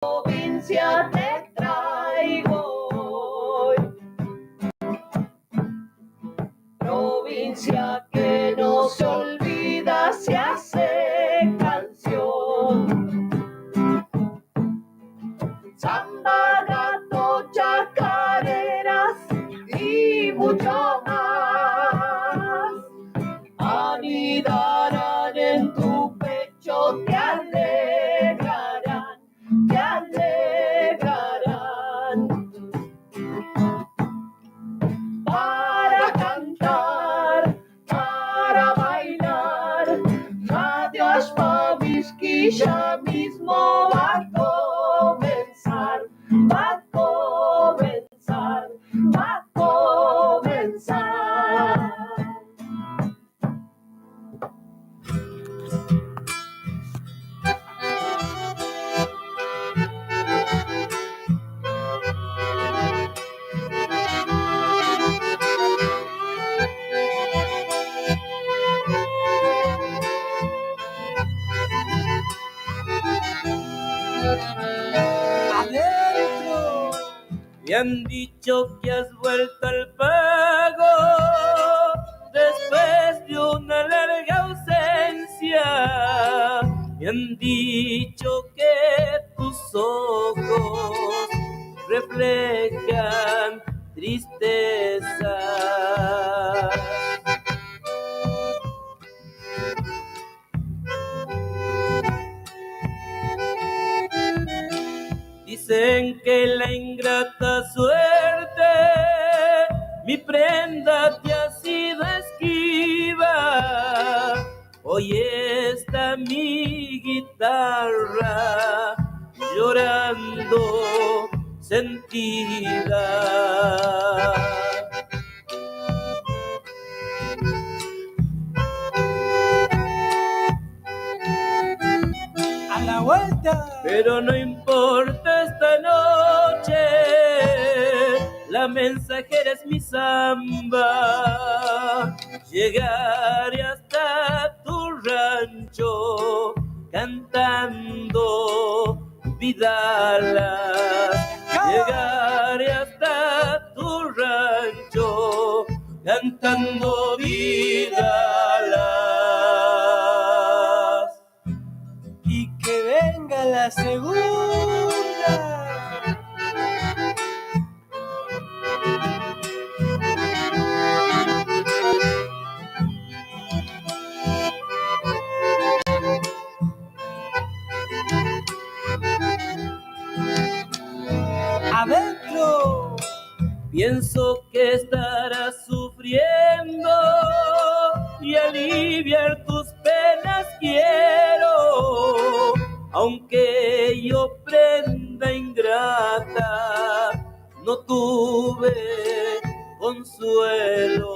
provincia te traigo hoy. Provincia que no se olvida, se hace canción. Samba, gato, chacareras y mucho más anidarán en tu pecho, te alegrarán, te alegrarán. Para cantar, para bailar, Radio Ashpavisky ya mismo va a comenzar, va a comenzar, va a comenzar. Adentro. Me han dicho que has vuelto al pago después de una larga ausencia. Me han dicho que tus ojos reflejan tristeza. Dicen que la ingrata suerte, mi prenda te ha sido esquiva. Hoy está mi guitarra llorando sentida. A la vuelta. Pero no importa esta noche, la mensajera es mi samba. Llegaré hasta tu rancho cantando vidalas. Llegaré hasta tu rancho cantando vidalas. Y que venga la segunda. Adentro. Pienso que estarás sufriendo y aliviar tus penas quiero, aunque yo prenda ingrata, no tuve consuelo.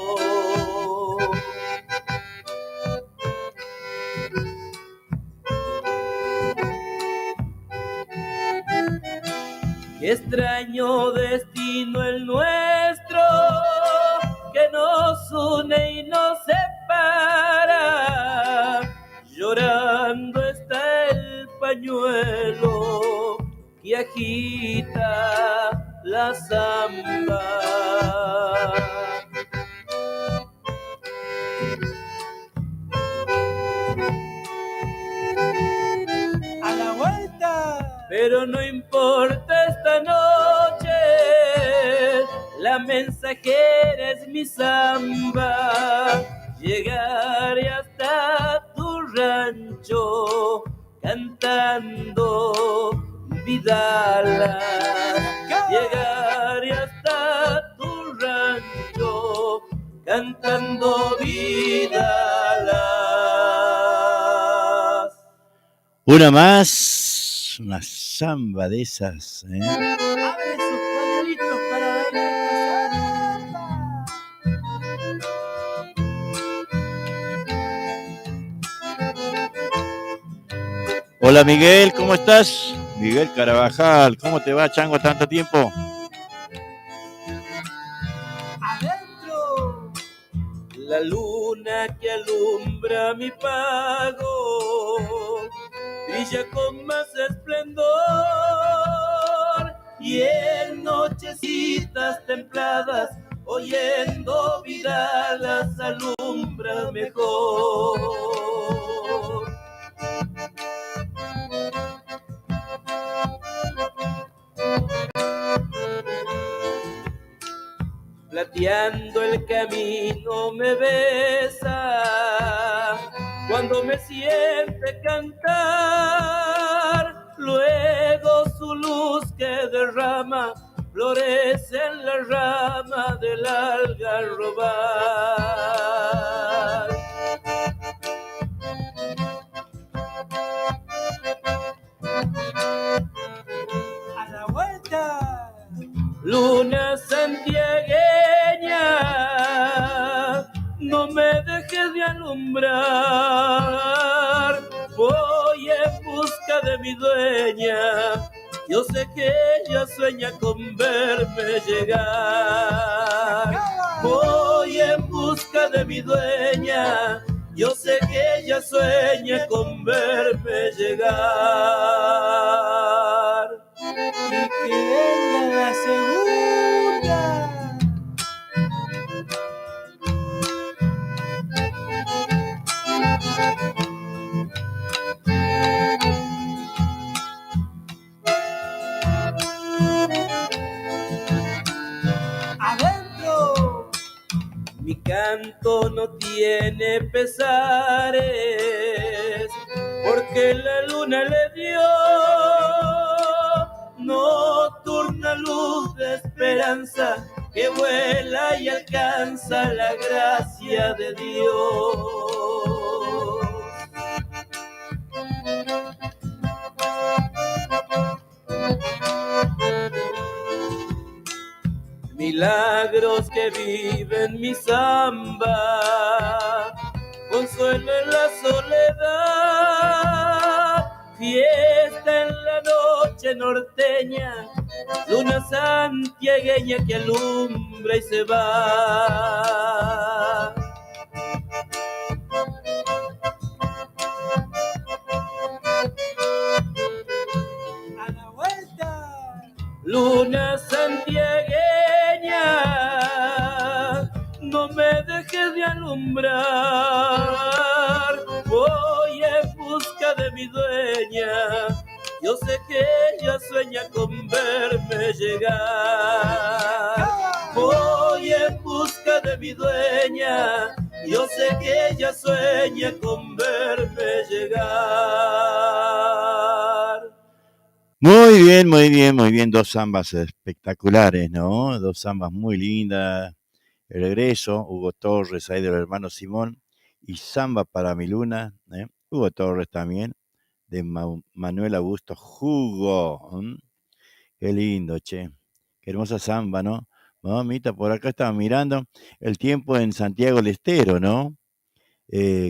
Qué extraño destino el nuestro, que nos une y nos separa. Llorando está el pañuelo que agita la zamba. A la vuelta. Pero no importa esta noche, la mensajera es mi samba. Llegaré hasta tu rancho cantando vidalas. Llegaré hasta tu rancho cantando vidalas. Una más, una samba de esas, ¿eh? Abre sus pañuelitos para darle esta samba. Hola Miguel, ¿cómo estás? Miguel Carabajal, ¿cómo te va, chango, tanto tiempo? Adentro. La luna que alumbra mi pago brilla con más esplendor. tardecitas templadas, oyendo vida las alumbra mejor. Plateando el camino me besa cuando me siente cantar, luego su luz que derrama florece en la rama del algarrobal. A la vuelta. Luna santiagueña, no me dejes de alumbrar, voy en busca de mi dueña, yo sé que ella sueña con verme llegar. Voy en busca de mi dueña, yo sé que ella sueña con verme llegar. Y que venga la segunda. Adentro. Mi canto no tiene pesares, porque la luna le dio nocturna luz de esperanza que vuela y alcanza la gracia de Dios. Milagros que viven mi samba, consuelo en la soledad, fiesta en la noche norteña, luna santiagueña que alumbra y se va. A la vuelta. Luna santiagueña, no me dejes de alumbrar, voy en busca de mi dueña, yo sé que ella sueña con verme llegar. Voy en busca de mi dueña, yo sé que ella sueña con verme llegar. Muy bien, muy bien, muy bien. Dos zambas espectaculares, ¿no? Dos zambas muy lindas. El regreso, Hugo Torres, ahí del hermano Simón. Y Zamba para mi luna, ¿eh? Hugo Torres también, de Manuel Augusto Hugo. Qué lindo, che. Qué hermosa zamba, ¿no? Mamita, por acá estaba mirando el tiempo en Santiago del Estero, ¿no?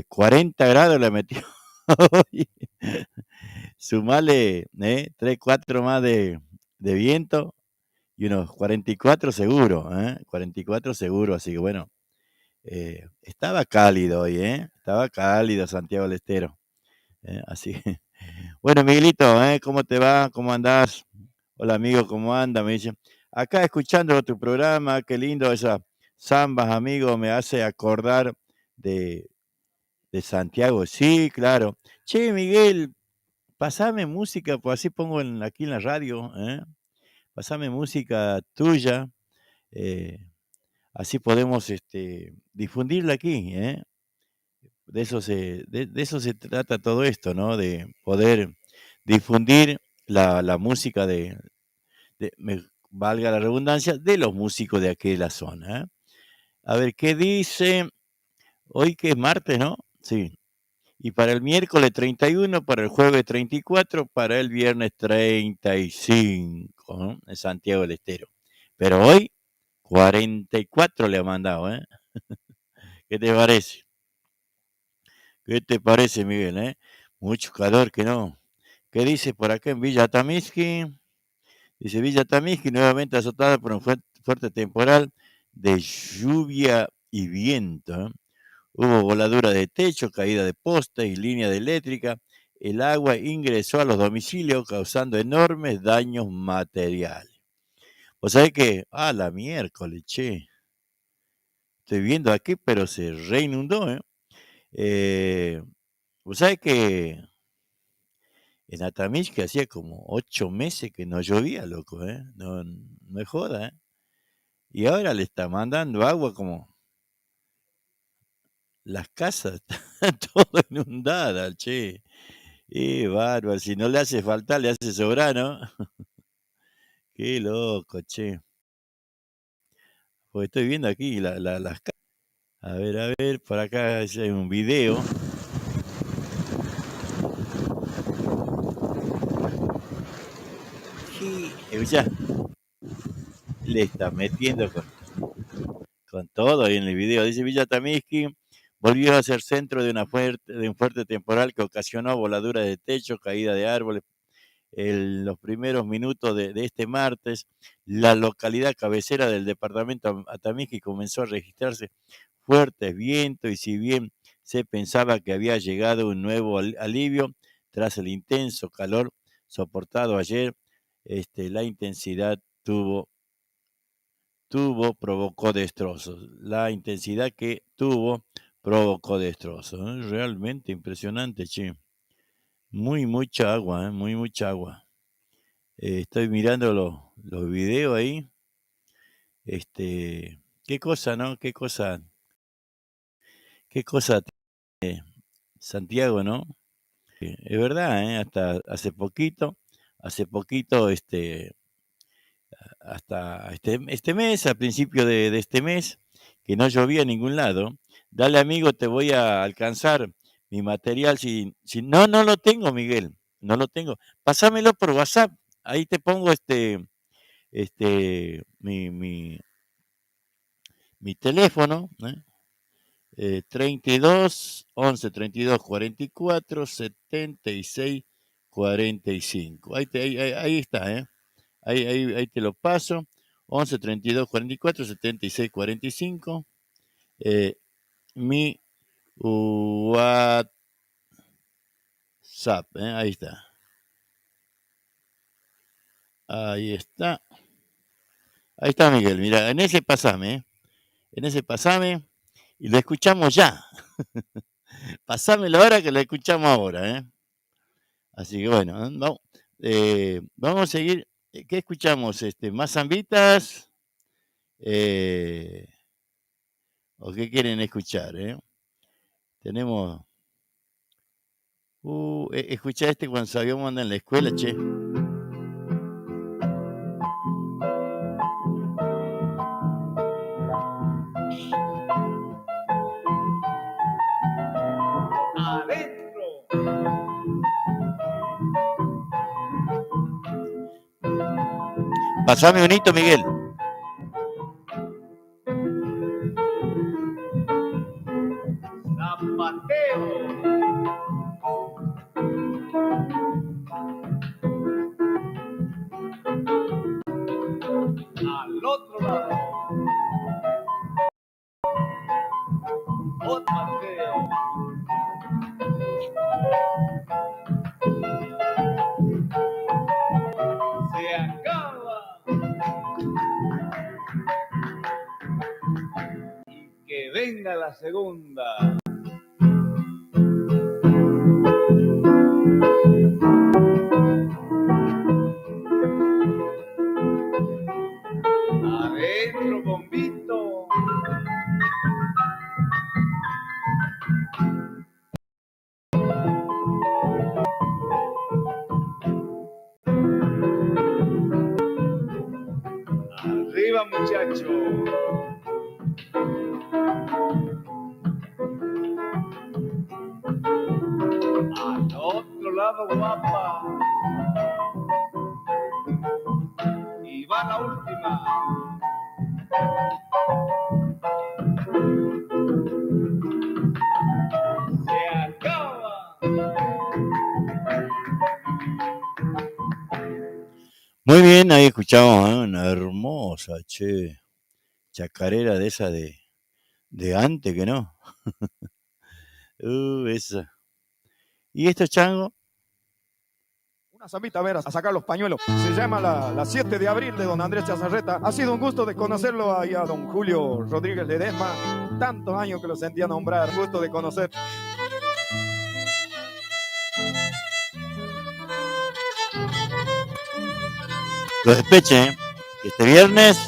40 grados le metió hoy. Sumale 3, 4 más de viento y unos 44 seguro, 44 seguro, así que bueno, estaba cálido hoy, estaba cálido Santiago del Estero, así. Bueno, Miguelito, ¿cómo te va? ¿Cómo andás? Hola amigo, ¿cómo anda? Me dice, acá escuchando tu programa, qué lindo esas zambas, amigo, me hace acordar de, de Santiago, sí, claro. Che, Miguel, pasame música, pues así pongo aquí en la radio, pasame música tuya, eh, así podemos difundirla aquí, de eso se trata todo esto, ¿no? De poder difundir la música valga la redundancia, de los músicos de aquella zona. A ver, ¿qué dice? Hoy que es martes, ¿no? Sí. Y para el miércoles 31, para el jueves 34, para el viernes 35, ¿no? En Santiago del Estero. Pero hoy 44 le ha mandado, ¿eh? ¿Qué te parece? ¿Qué te parece, Miguel, Mucho calor que no. ¿Qué dice por acá en Villa Tamisqui? Dice Villa Tamisqui nuevamente azotada por un fuerte temporal de lluvia y viento. Hubo voladura de techo, caída de postes y línea de eléctrica. El agua ingresó a los domicilios causando enormes daños materiales. O sea que, la miércoles, che. Estoy viendo aquí, pero se reinundó, ¿eh? Eh, Vos sabés que en Atamisque hacía como 8 meses que no llovía, loco, ¿eh? No, no es joda, ¿eh? Y ahora le está mandando agua como las casas están todas inundadas, che. Bárbaro, si no le hace falta, le hace sobrar, ¿no? Qué loco, che. Porque estoy viendo aquí las casas. A ver, por acá hay un video. Sí, ya le está metiendo con todo ahí en el video. Dice Villa Tamiski volvió a ser centro de un fuerte temporal que ocasionó voladura de techo, caída de árboles. En los primeros minutos de este martes, la localidad cabecera del departamento Atamisqui comenzó a registrarse fuertes vientos y si bien se pensaba que había llegado un nuevo alivio tras el intenso calor soportado ayer, la intensidad provocó destrozos. La intensidad que tuvo provocó destrozos. Realmente impresionante, che. Mucha agua, muy mucha agua. Estoy mirando los videos ahí. Qué cosa, ¿no? Qué cosa tiene Santiago, ¿no? Es verdad, ¿eh? Hasta hace poquito, hasta este mes, a principio de este mes, que no llovía en ningún lado. Dale, amigo, te voy a alcanzar mi material. Si no, no lo tengo, Miguel, no lo tengo. Pásamelo por WhatsApp. Ahí te pongo mi teléfono, ¿eh? 32 11 32 44 76 45. Ahí está, ¿eh? Ahí te lo paso. 11 32 44 76 45. Mi WhatsApp, ahí está. Ahí está. Ahí está, Miguel. Mira, en ese pasame, y lo escuchamos ya. Pasámelo ahora que lo escuchamos ahora, ¿eh? Así que bueno, vamos a seguir. ¿Qué escuchamos? ¿Más zambitas? ¿O qué quieren escuchar? Tenemos. Escucha cuando sabíamos andar en la escuela, che. Adentro. Pasame un hito, Miguel. Zapateo. Al otro lado. Otro Mateo. Se acaba. Y que venga la segunda. Adentro, bombito. Arriba, muchacho. Al otro lado, guapa. Y va la última. Se acaba. Muy bien, ahí escuchamos una hermosa, chacarera de esa de antes que no. Esa. ¿Y estos changos? Una zambita a ver, a sacar los pañuelos. Se llama la 7 de abril de don Andrés Chazarreta. Ha sido un gusto de conocerlo ahí a don Julio Rodríguez Ledesma. Tantos años que lo sentía nombrar. Gusto de conocer. Los Despeche, ¿eh? Este viernes,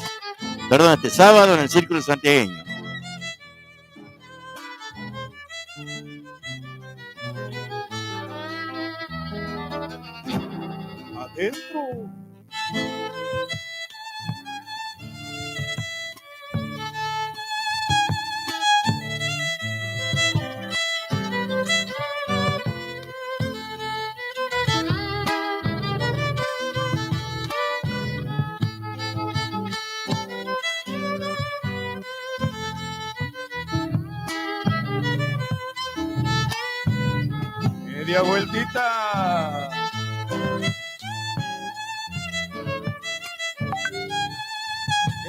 perdón, este sábado en el Círculo Santiagueño. Adentro. Media vueltita.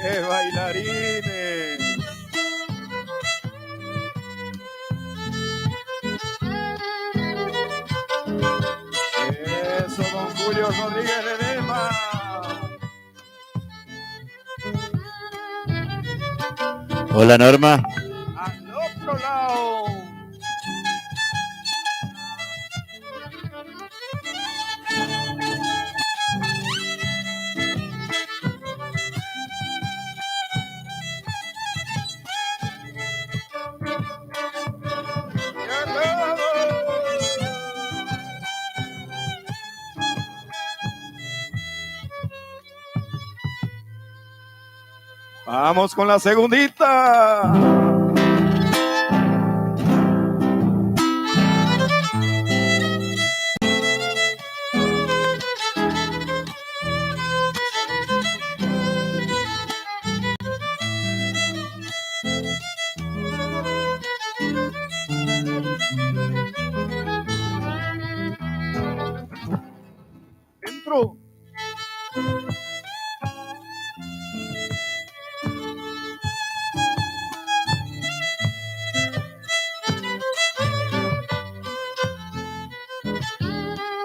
¡Qué bailarines! Eso, don Julio Rodríguez Ledesma. Hola, Norma. Al otro lado. Vamos con la segundita. Dentro.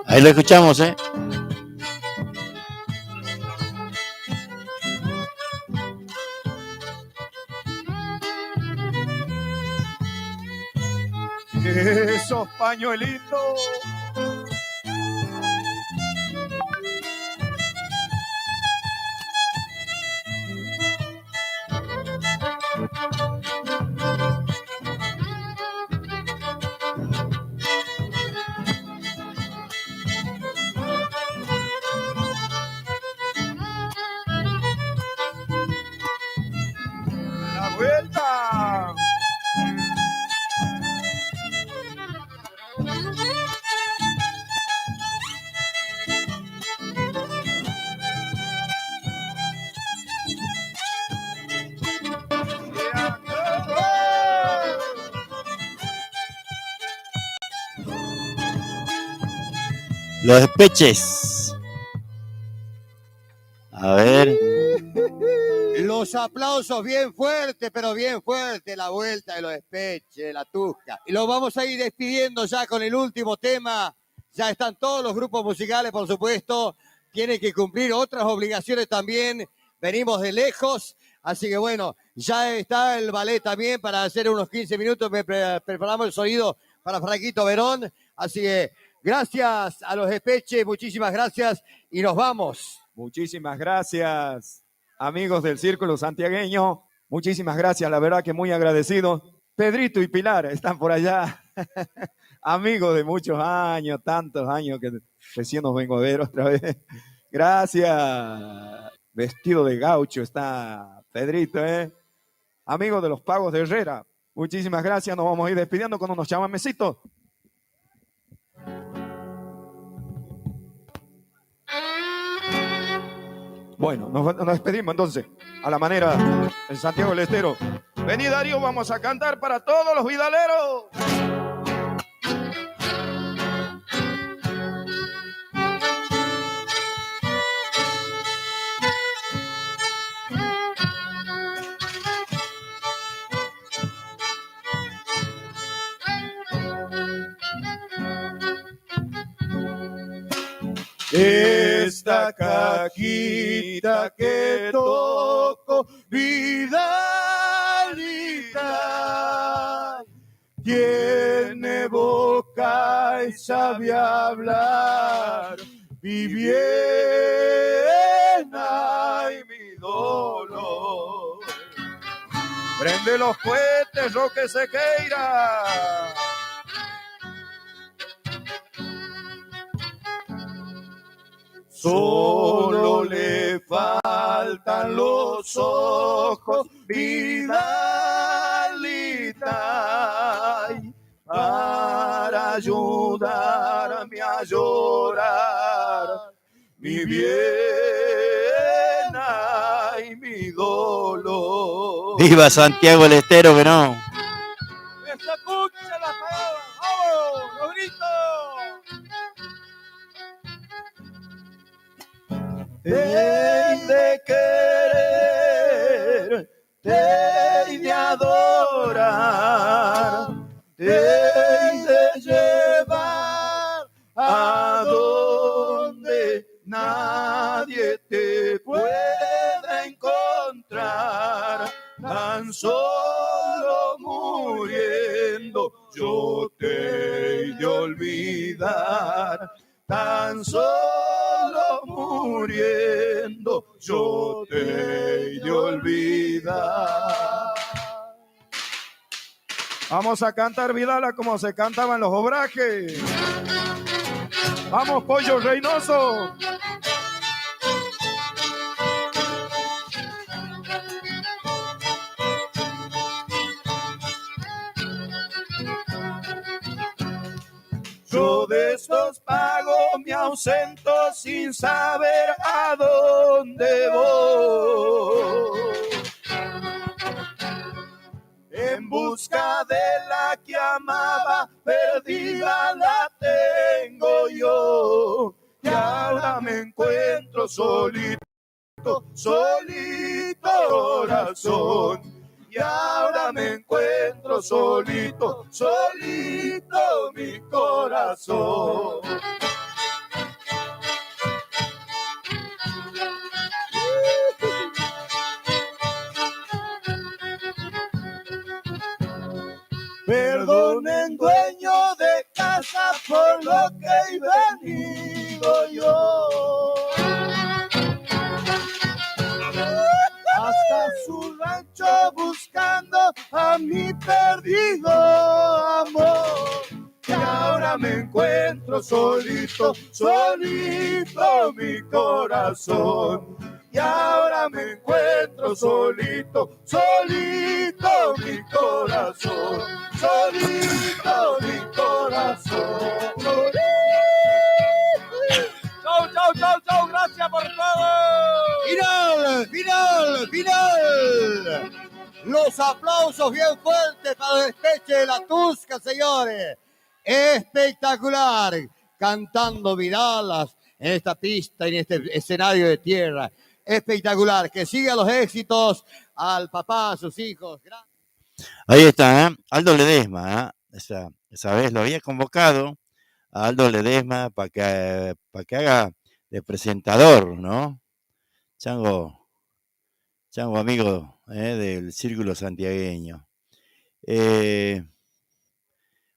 Ahí lo escuchamos, ¿eh? Esos pañuelitos. La vuelta. Los Despeches. A ver. Los aplausos bien fuertes, pero bien fuerte, la vuelta de los Despeches, la Tusca. Y los vamos a ir despidiendo ya con el último tema. Ya están todos los grupos musicales, por supuesto. Tienen que cumplir otras obligaciones también. Venimos de lejos. Así que bueno, ya está el ballet también para hacer unos 15 minutos. Preparamos el sonido para Franquito Verón. Así que gracias a los Despeches, muchísimas gracias y nos vamos. Muchísimas gracias, amigos del Círculo Santiagueño. Muchísimas gracias, la verdad que muy agradecido. Pedrito y Pilar están por allá. Amigos de muchos años, tantos años que recién nos vengo a ver otra vez. Gracias. Vestido de gaucho está Pedrito, ¿eh? Amigos de los Pagos de Herrera. Muchísimas gracias. Nos vamos a ir despidiendo con unos chamamecitos. Bueno, nos despedimos entonces a la manera en Santiago del Estero. Vení, Darío, vamos a cantar para todos los vidaleros. esta cajita que toco, Vidalita, tiene boca y sabe hablar, mi bien, ay, mi dolor. Prende los cohetes, Roque Sequeira. Solo le faltan los ojos, Vidalita, para ayudarme a llorar, mi bien, ay, mi dolor. ¡Viva Santiago del Estero, que no! ¡Que se escuche la palabra! ¡Vamos, los gritos! De querer, de adorar, de llevar a donde nadie te pueda encontrar, tan solo muriendo yo te he de olvidar, tan solo muriendo yo te he de olvidar. Vamos a cantar Vidala como se cantaban los obrajes. Vamos, Pollo Reynoso. Yo de estos pago me ausento sin saber a dónde voy, en busca de la que amaba, perdida la tengo yo, y ahora me encuentro solito, solito corazón. Y ahora me encuentro solito, solito mi corazón. Perdonen, dueño de casa, por lo que he venido yo. Hasta su rancho buscando a mi perdido amor. Y ahora me encuentro solito, solito mi corazón. Y ahora me encuentro solito, solito mi corazón. Solito mi corazón. ¡Chau, chau, chau, chau! ¡Gracias por todo! Final, final, final. Los aplausos bien fuertes para el despeche de la Tusca, señores. Espectacular. Cantando Vidalas en esta pista, en este escenario de tierra. Espectacular. Que sigan los éxitos al papá, a sus hijos. Ahí está, ¿eh? Aldo Ledesma, ¿eh? Esa vez lo había convocado a Aldo Ledesma para que haga de presentador, ¿no? Chango amigo del Círculo Santiagueño.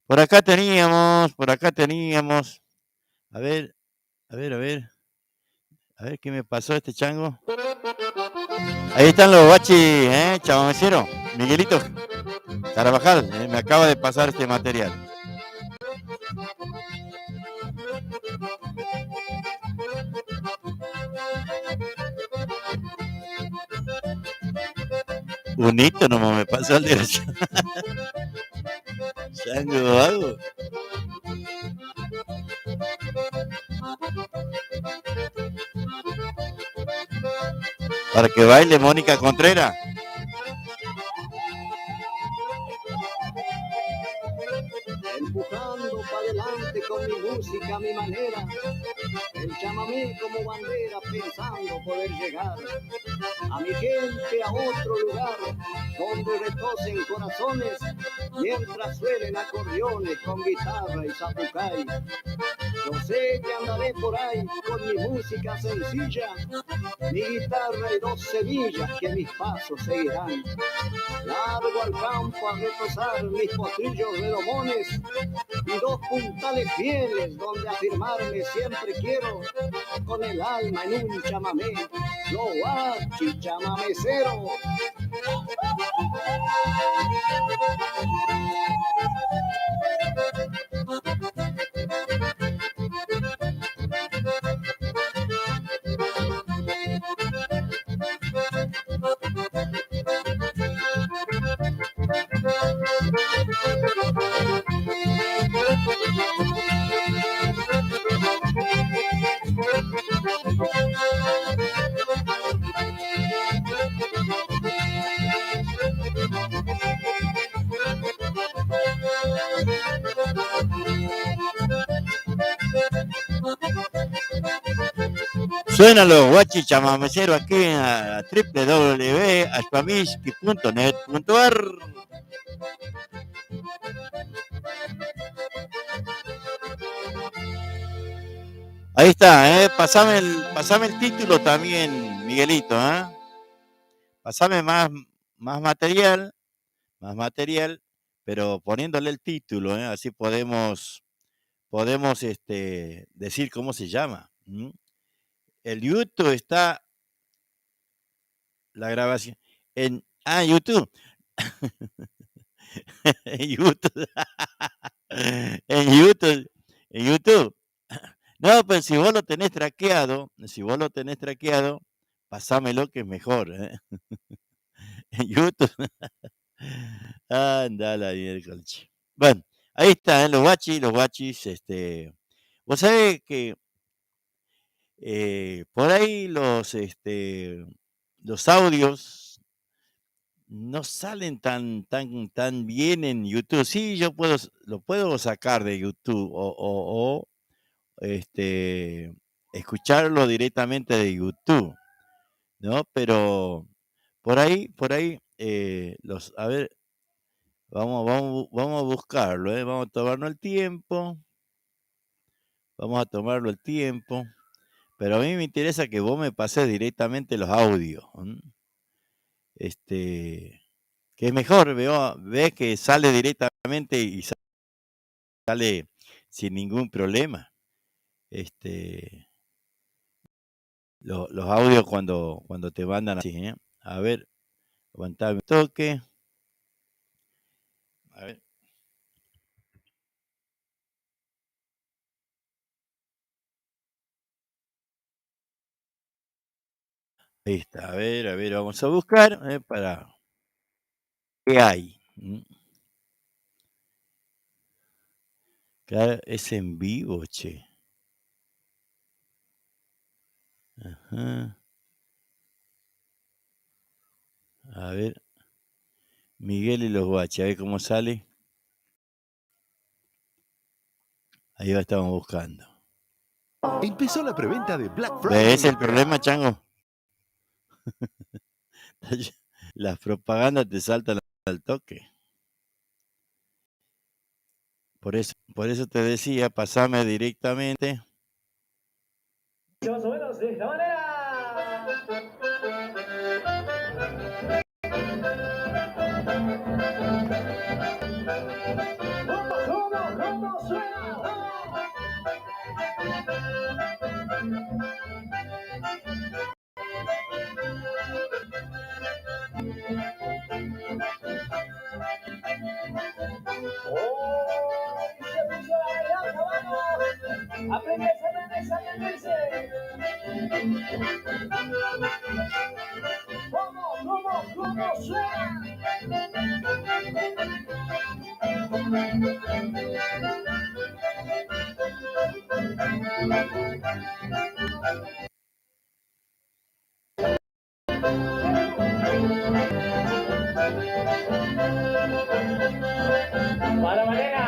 Por acá teníamos, a ver qué me pasó este chango. Ahí están los guachis, chamamecero, Miguelito Carabajal, me acaba de pasar este material. Un hito nomás me pasó el de Chango Vago. Para que baile Mónica Contreras. Empujando para adelante con mi música, a mi manera, el chamamé como bandera, pensando poder llegar a mi gente a otro lugar, donde retosen corazones, mientras suenen acordeones con guitarra y zapucay. Yo sé que andaré por ahí con mi música sencilla, mi guitarra y 2 semillas que mis pasos seguirán. Largo al campo a reposar mis potrillos redomones y 2 puntales fieles donde afirmarme siempre quiero, con el alma en un chamamé, los guachis chamameceros. Suenan los guachis chamameceros aquí a www.ashpamiski.net.ar. Ahí está, pasame el título también, Miguelito, pasame más material, pero poniéndole el título, así podemos decir cómo se llama. El YouTube está la grabación en YouTube. en YouTube. en YouTube. No, pues si vos lo tenés traqueado, pasámelo que es mejor, en YouTube. Anda la miércoles. Bueno, ahí está, los guachis, vos sabés que por ahí los audios no salen tan bien en YouTube. Sí, yo lo puedo sacar de YouTube o escucharlo directamente de YouTube, ¿no? Pero por ahí, a ver, vamos a buscarlo, vamos a tomarnos el tiempo. Pero a mí me interesa que vos me pases directamente los audios. Que es mejor, ves que sale directamente y sale sin ningún problema. Los audios cuando te mandan así, A ver, aguantame un toque. A ver. Ahí está, a ver, vamos a buscar para qué hay. Claro, es en vivo, che. Ajá. A ver. Miguel y los guachis, a ver cómo sale. Ahí va, estamos buscando. Empezó la preventa de Black Friday. ¿Ves el problema, Chango? Las propagandas te saltan al toque. Por eso te decía, pasame directamente. Más o menos de esta manera. ¿Cómo suena? ¿Cómo suena? Para Valera.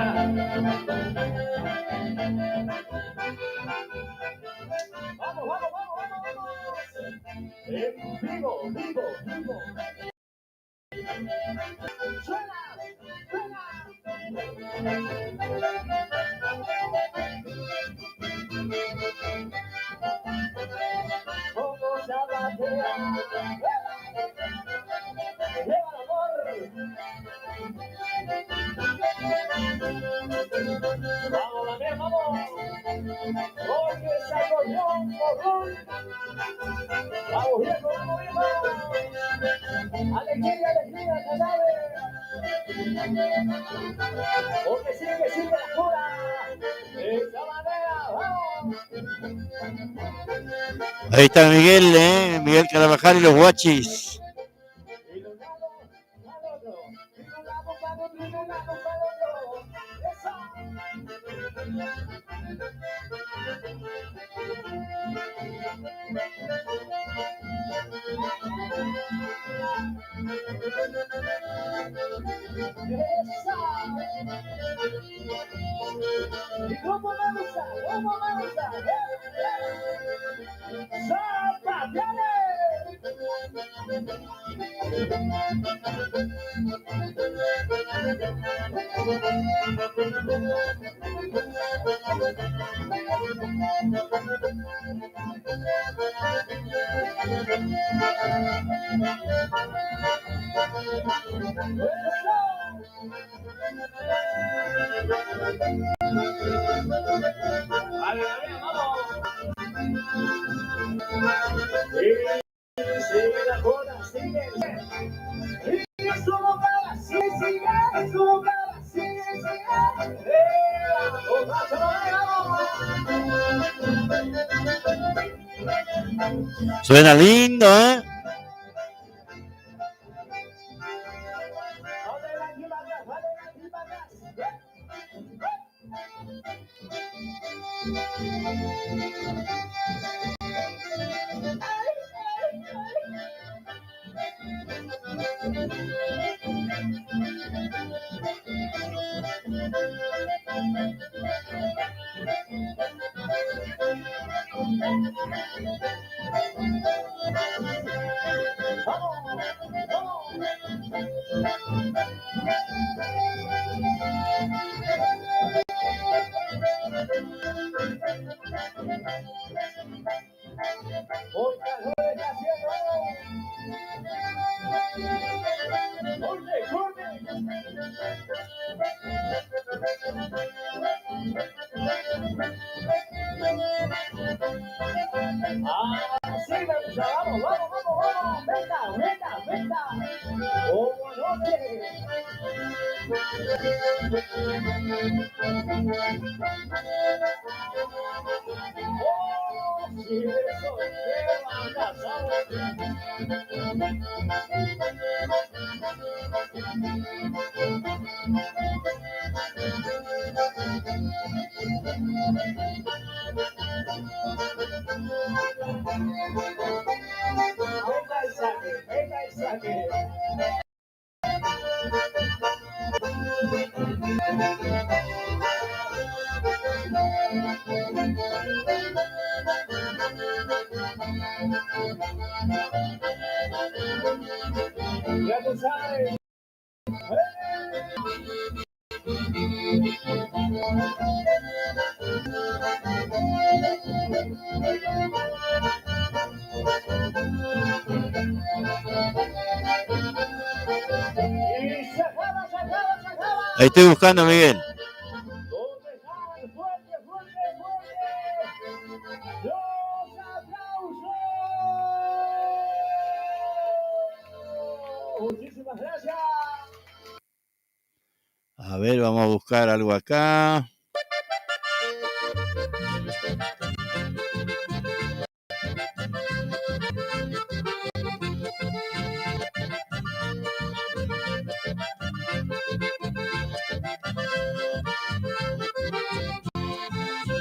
Vamos. Vivo. Suena. Vamos, Daniel, vamos. Oye, ese acordeón, porrón. Vamos bien, vamos bien, vamos. Alegría, alegría, canales. Porque sigue la cura. De esa manera, vamos. Ahí está Miguel, Miguel Carabajal y los Guachis. Y de un lado al otro. Y de un lado para otro, y de un lado para otro. ¿Y cómo me gusta? ¿Cómo me gusta? Vale, vamos. Sigue la joda, sigue. Sigue su boca, sigue su boca, sigue. Suena lindo, ¿eh? Ya tú sabes. Ahí estoy buscando a Miguel. Muchísimas gracias. A ver, vamos a buscar algo acá.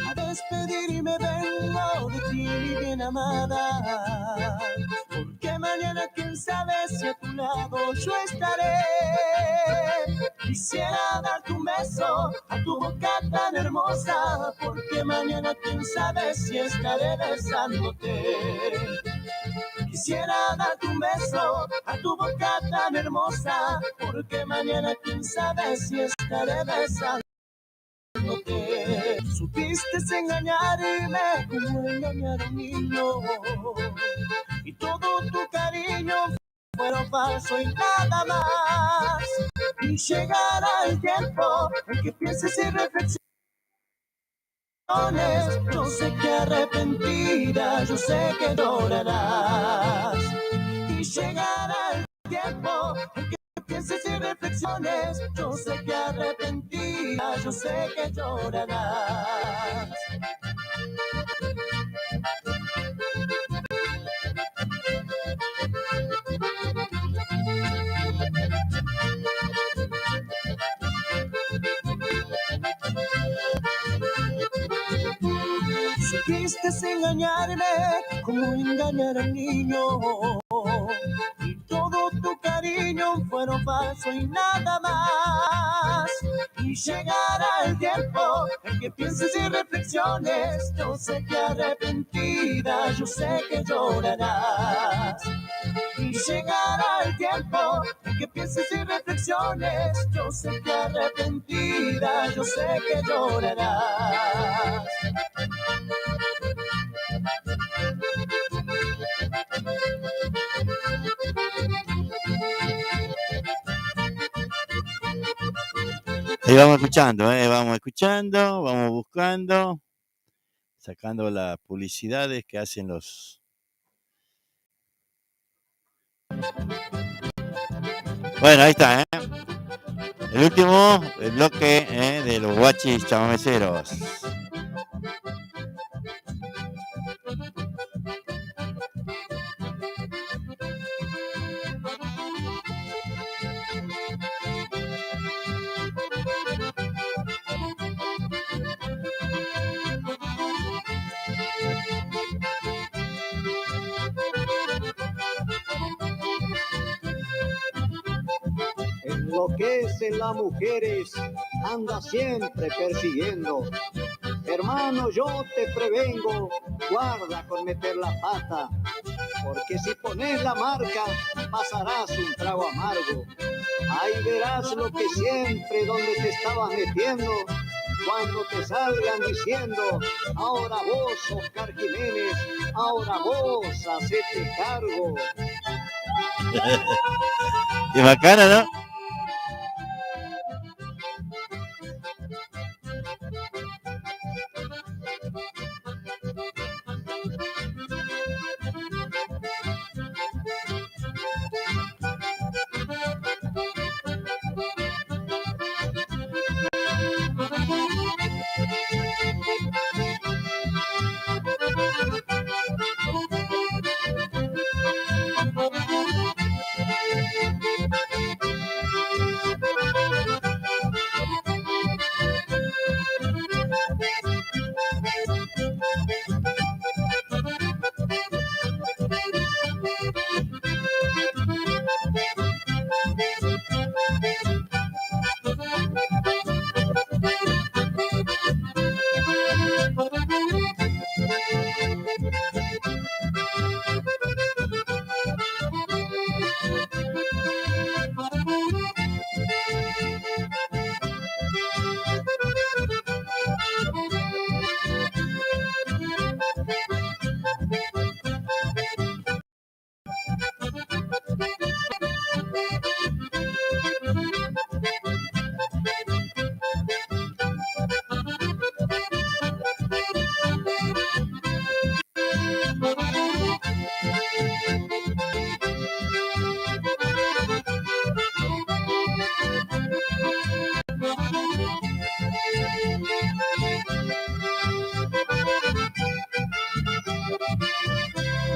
A despedirme vengo de ti, bien amada, porque mañana quién sabe si a tu lado yo estaré. Quisiera darte un beso a tu boca tan hermosa, porque mañana quién sabe si estaré besándote. Quisiera darte un beso a tu boca tan hermosa, porque mañana quién sabe si estaré besándote. Supiste engañarme como engañar a un niño, y todo tu cariño fueron falso y nada más. Y llegará el tiempo en que pienses y reflexiones. Yo sé que arrepentida, yo sé que llorarás. Y llegará el tiempo en que pienses y reflexiones. Yo sé que arrepentida, yo sé que llorarás. Supiste engañarme como engañar al niño, y todo tu cariño fueron falso y nada más. Y llegará el tiempo en que pienses y reflexiones. Yo sé que arrepentida, yo sé que llorarás. Y llegará el tiempo en que pienses y reflexiones. Yo sé que arrepentida, yo sé que llorarás. Ahí vamos escuchando, vamos buscando, sacando las publicidades que hacen los... Bueno, ahí está, el último, el bloque de los guachis chamameceros. Enloquecen las mujeres, anda siempre persiguiendo. Hermano, yo te prevengo, guarda con meter la pata, porque si pones la marca, pasarás un trago amargo. Ahí verás lo que siempre donde te estabas metiendo, cuando te salgan diciendo, ahora vos, Oscar Jiménez, ahora vos, hacete cargo. Qué bacana, ¿no?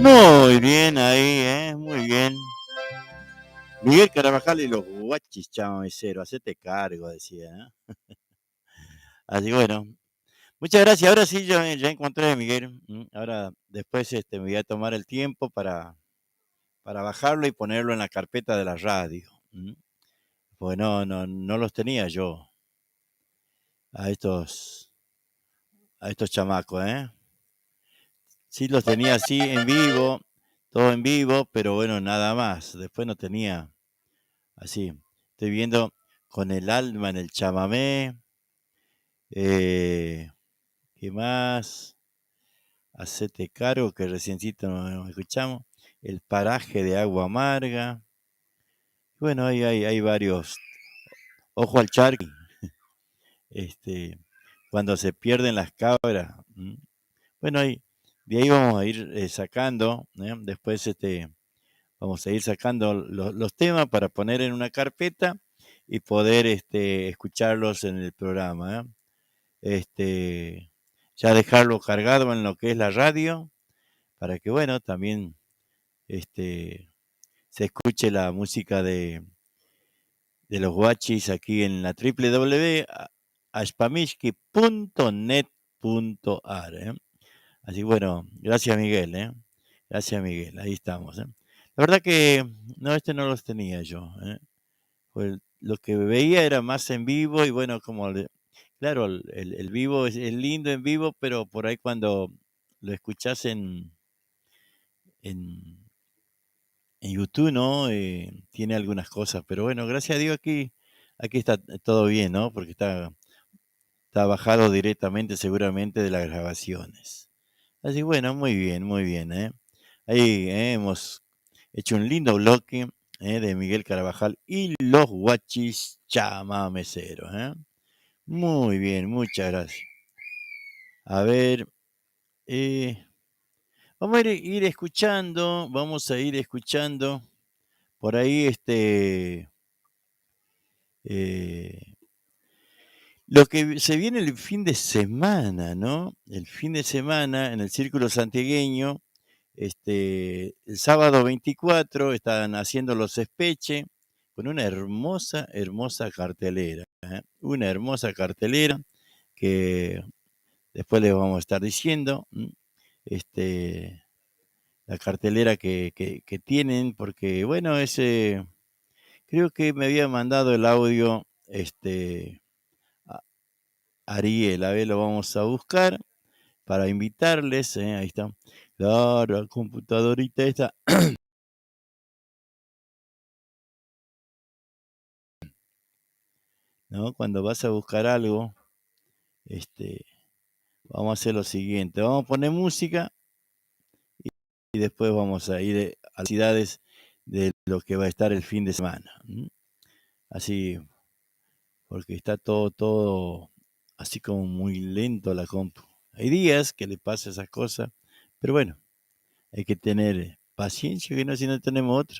Muy bien ahí, muy bien. Miguel Carabajal y los guachis chamameceros, hacete cargo, decía, ¿no? Así bueno, muchas gracias. Ahora sí, yo ya encontré a Miguel. Ahora después me voy a tomar el tiempo para bajarlo y ponerlo en la carpeta de la radio. Pues no los tenía yo a estos chamacos, ¿eh? Sí los tenía así en vivo, todo en vivo, pero bueno, nada más. Después no tenía así. Estoy viendo con el alma en el chamamé. ¿Qué más? Hacete cargo, que reciencito nos escuchamos. el paraje de agua amarga. Bueno, hay varios. Ojo al charqui, cuando se pierden las cabras. Bueno, de ahí vamos a ir sacando, después vamos a ir sacando los temas para poner en una carpeta y poder escucharlos en el programa. Ya dejarlo cargado en lo que es la radio, para que, bueno, también se escuche la música de los guachis aquí en la www.ashpamishki.net.ar. Así bueno, gracias Miguel, gracias Miguel, ahí estamos. La verdad que no, no los tenía yo. Pues lo que veía era más en vivo y bueno, claro, el vivo es lindo en vivo, pero por ahí cuando lo escuchás en YouTube, ¿no? Tiene algunas cosas, pero bueno, gracias a Dios aquí está todo bien, ¿no? Porque está bajado directamente seguramente de las grabaciones. Así bueno, muy bien, ¿eh? Ahí hemos hecho un lindo bloque de Miguel Carabajal y los guachis chamameceros, ¿eh? Muy bien, muchas gracias. A ver, vamos a ir escuchando, por ahí lo que se viene el fin de semana, ¿no? El fin de semana en el Círculo Santiagueño, el sábado 24 están haciendo los Espeche con una hermosa cartelera, una hermosa cartelera que después les vamos a estar diciendo, la cartelera que tienen, porque bueno, creo que me había mandado el audio, Ariel, a ver, lo vamos a buscar para invitarles, ahí está, la computadorita esta. ¿No? Cuando vas a buscar algo, vamos a hacer lo siguiente, vamos a poner música y después vamos a ir a las ciudades de lo que va a estar el fin de semana. Así, porque está todo así como muy lento la compu. Hay días que le pasa esas cosas, pero bueno, hay que tener paciencia, que no, si no tenemos otra.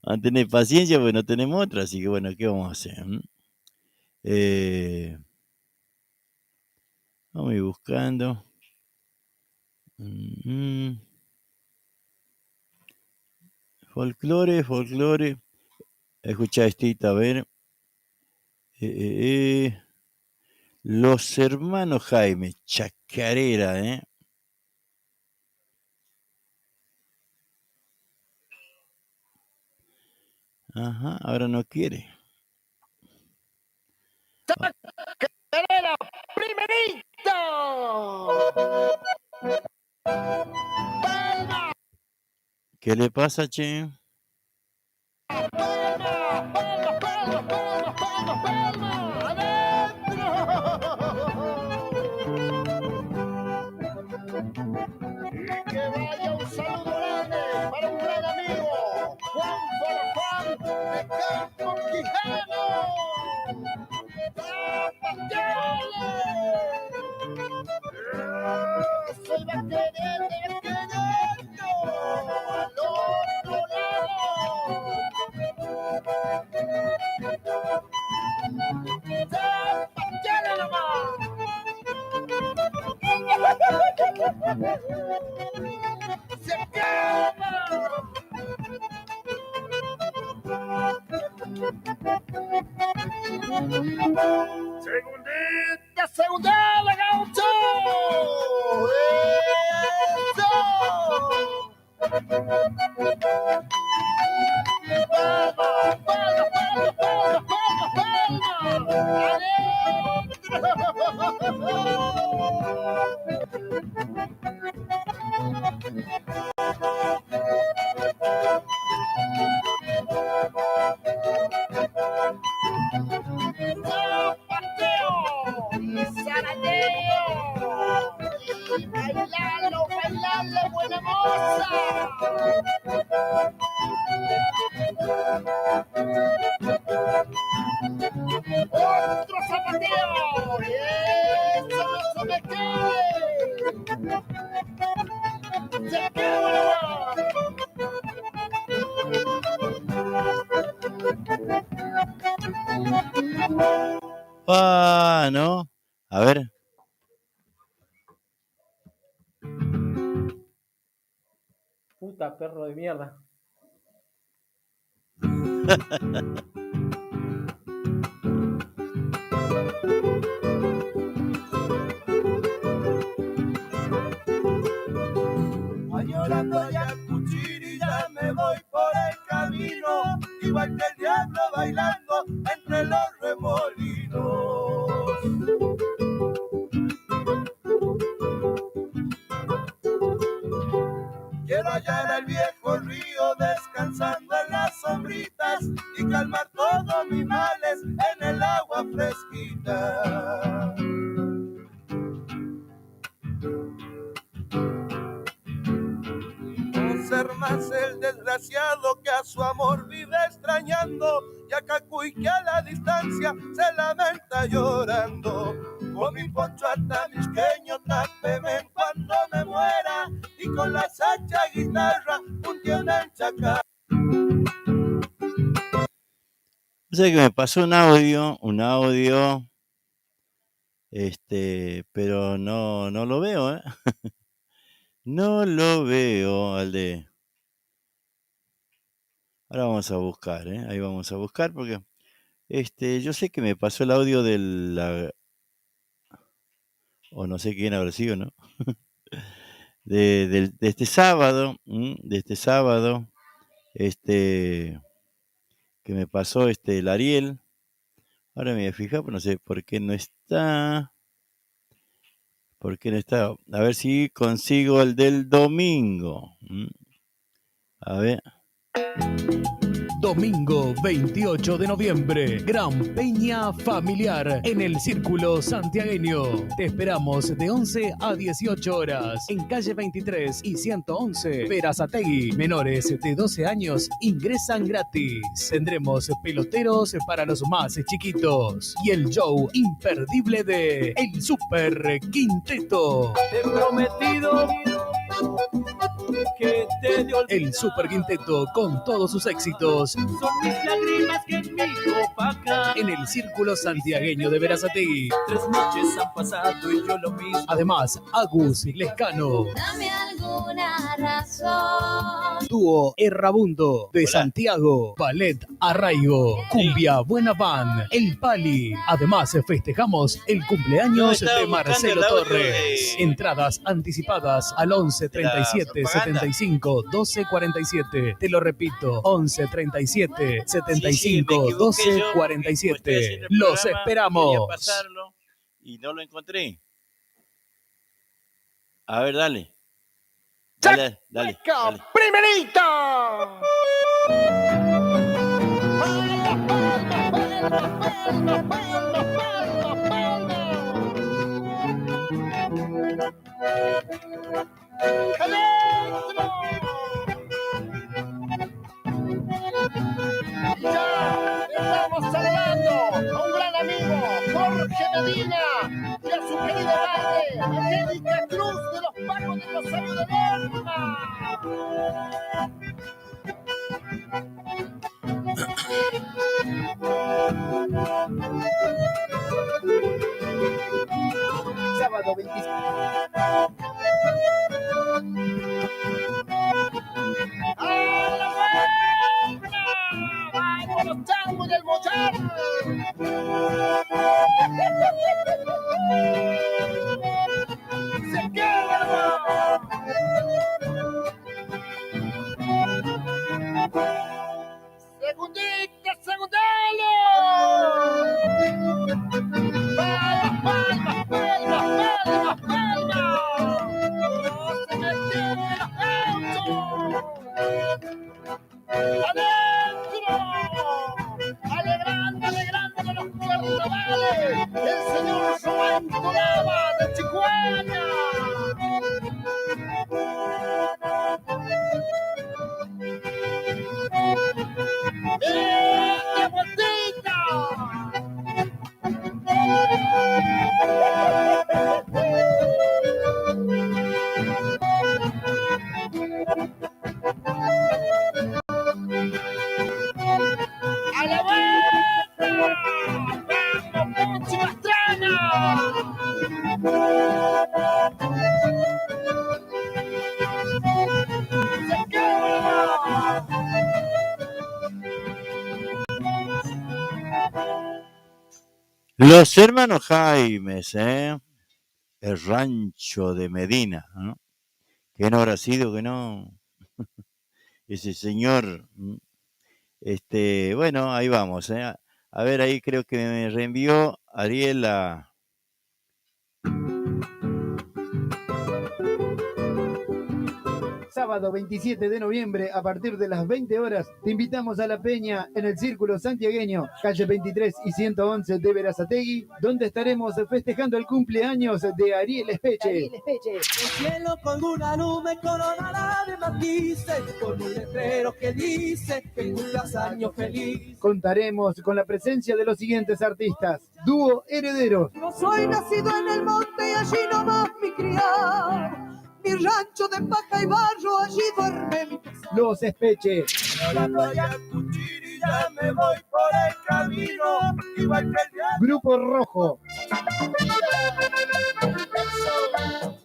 Vamos a tener paciencia, porque no tenemos otra, así que bueno, ¿qué vamos a hacer? Vamos a ir buscando. Folclore. Escucha estita, a ver. Los hermanos Jaime, chacarera, Ajá, ahora no quiere. ¡Chacarera, primerito! ¡Palma! ¿Qué le pasa, che? Y que vaya un saludo grande para un gran amigo, Juan Farfán de Campo Quijano. Soy va a querendo al otro lado. ¡Zapatero nomás! ¡Se acaba! Segundita, gaucho. ¡Eso! Bailalo, buena Otro zapateo. Y eso no se me quede. Se queda. Ah, no. A ver. Puta perro de mierda. Añorando ya Cuchiri, ya me voy por el camino, igual que el diablo bailando entre los remolinos. Quiero hallar el viejo río descansando en las sombritas y calmar todos mis males en el agua fresquita. Ser más el desgraciado que a su amor vive extrañando, y a Cacuy que a la distancia se lamenta llorando. Con mi poncho atamisqueño tápeme cuando me muera, y con la sacha guitarra un tío en el chacal. O sea que me pasó un audio, pero no lo veo, ¿eh? No lo veo al de... Ahora vamos a buscar, ¿eh? Ahí vamos a buscar porque yo sé que me pasó el audio de la... O no sé quién habrá sido, ¿no? de este sábado, que me pasó el Ariel. Ahora me voy a fijar, pero no sé por qué no está. ¿Por qué no está? A ver si consigo el del domingo. A ver. Domingo 28 de noviembre, Gran Peña Familiar en el Círculo Santiagueño. Te esperamos de 11 a 18 horas en calle 23 y 111, Berazategui. Menores de 12 años ingresan gratis. Tendremos peloteros para los más chiquitos y el show imperdible de El Super Quinteto. Te he prometido que te dio El Super Quinteto con todos sus éxitos son mis lágrimas que en mi copa caen. en el Círculo Santiagueño de Berazategui. 3 noches han pasado y yo lo mismo. Además, Agus Lescano. Dame alguna razón. Dúo Errabundo de Santiago. Ballet Arraigo. Cumbia Buena Van. El Pali. Además, festejamos el cumpleaños de Marcelo Torres. Entradas anticipadas al 11 37 75 12 47. Te lo repito, 11 37 75 12 47. Los esperamos. Y no lo encontré. A ver, dale. Dale. ¡Primerito! Ya estamos saludando a un gran amigo, Jorge Medina, y a su querida madre, Angélica Cruz de los Pagos de Rosario de Lerma. Sábado 25. ¡A la vuelta! ¡Vamos los changos del Mochar! ¡Se queda! ¡Segundita, segundalo! ¡Palmas, palmas, palmas, palmas, palmas! ¡No se me tienen los gauchos! ¡Adentro! ¡Alegrando, alegrando los carnavales! ¡El señor Romanto Lava de Chihuahua! Los hermanos Jaimes, el rancho de Medina, ¿no? ¿Qué no habrá sido que no? Ese señor. Bueno, ahí vamos, A ver, ahí creo que me reenvió Ariel a... Sábado 27 de noviembre, a partir de las 20 horas, te invitamos a la peña en el Círculo Santiagueño, calle 23 y 111 de Berazategui, donde estaremos festejando el cumpleaños de Ariel Espeche. El cielo con una nube coronada de matices, con un letrero que dice que cumplas años feliz. Contaremos con la presencia de los siguientes artistas: Dúo Herederos, No soy nacido en el monte y allí nomás mi criado. Mi rancho de paja y barro, allí duerme mi pesado. Los Espeche, Ya me voy por el camino, igual que el diablo. Grupo Rojo,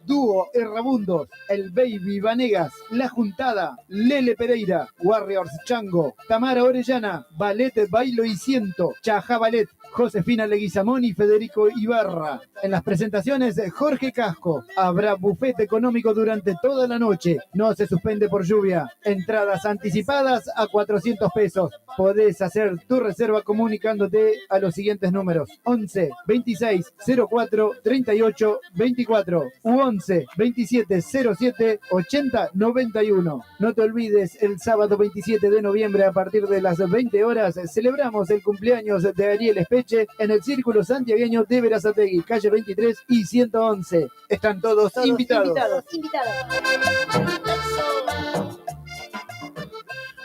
Dúo Errabundos, El Baby Vanegas, La Juntada, Lele Pereira, Warriors Chango, Tamara Orellana, Ballet Bailo y Ciento, Chajá Ballet, Josefina Leguizamón y Federico Ibarra. En las presentaciones, Jorge Casco. Habrá buffet económico durante toda la noche. No se suspende por lluvia. Entradas anticipadas a 400 pesos. Podés hacer tu reserva comunicándote a los siguientes números: 11 26 04 38 24 u 11 27 07 80 91. No te olvides, el sábado 27 de noviembre a partir de las 20 horas celebramos el cumpleaños de Ariel Espeche en el Círculo Santiagueño de Berazategui, calle 23 y 111. Están todos invitados.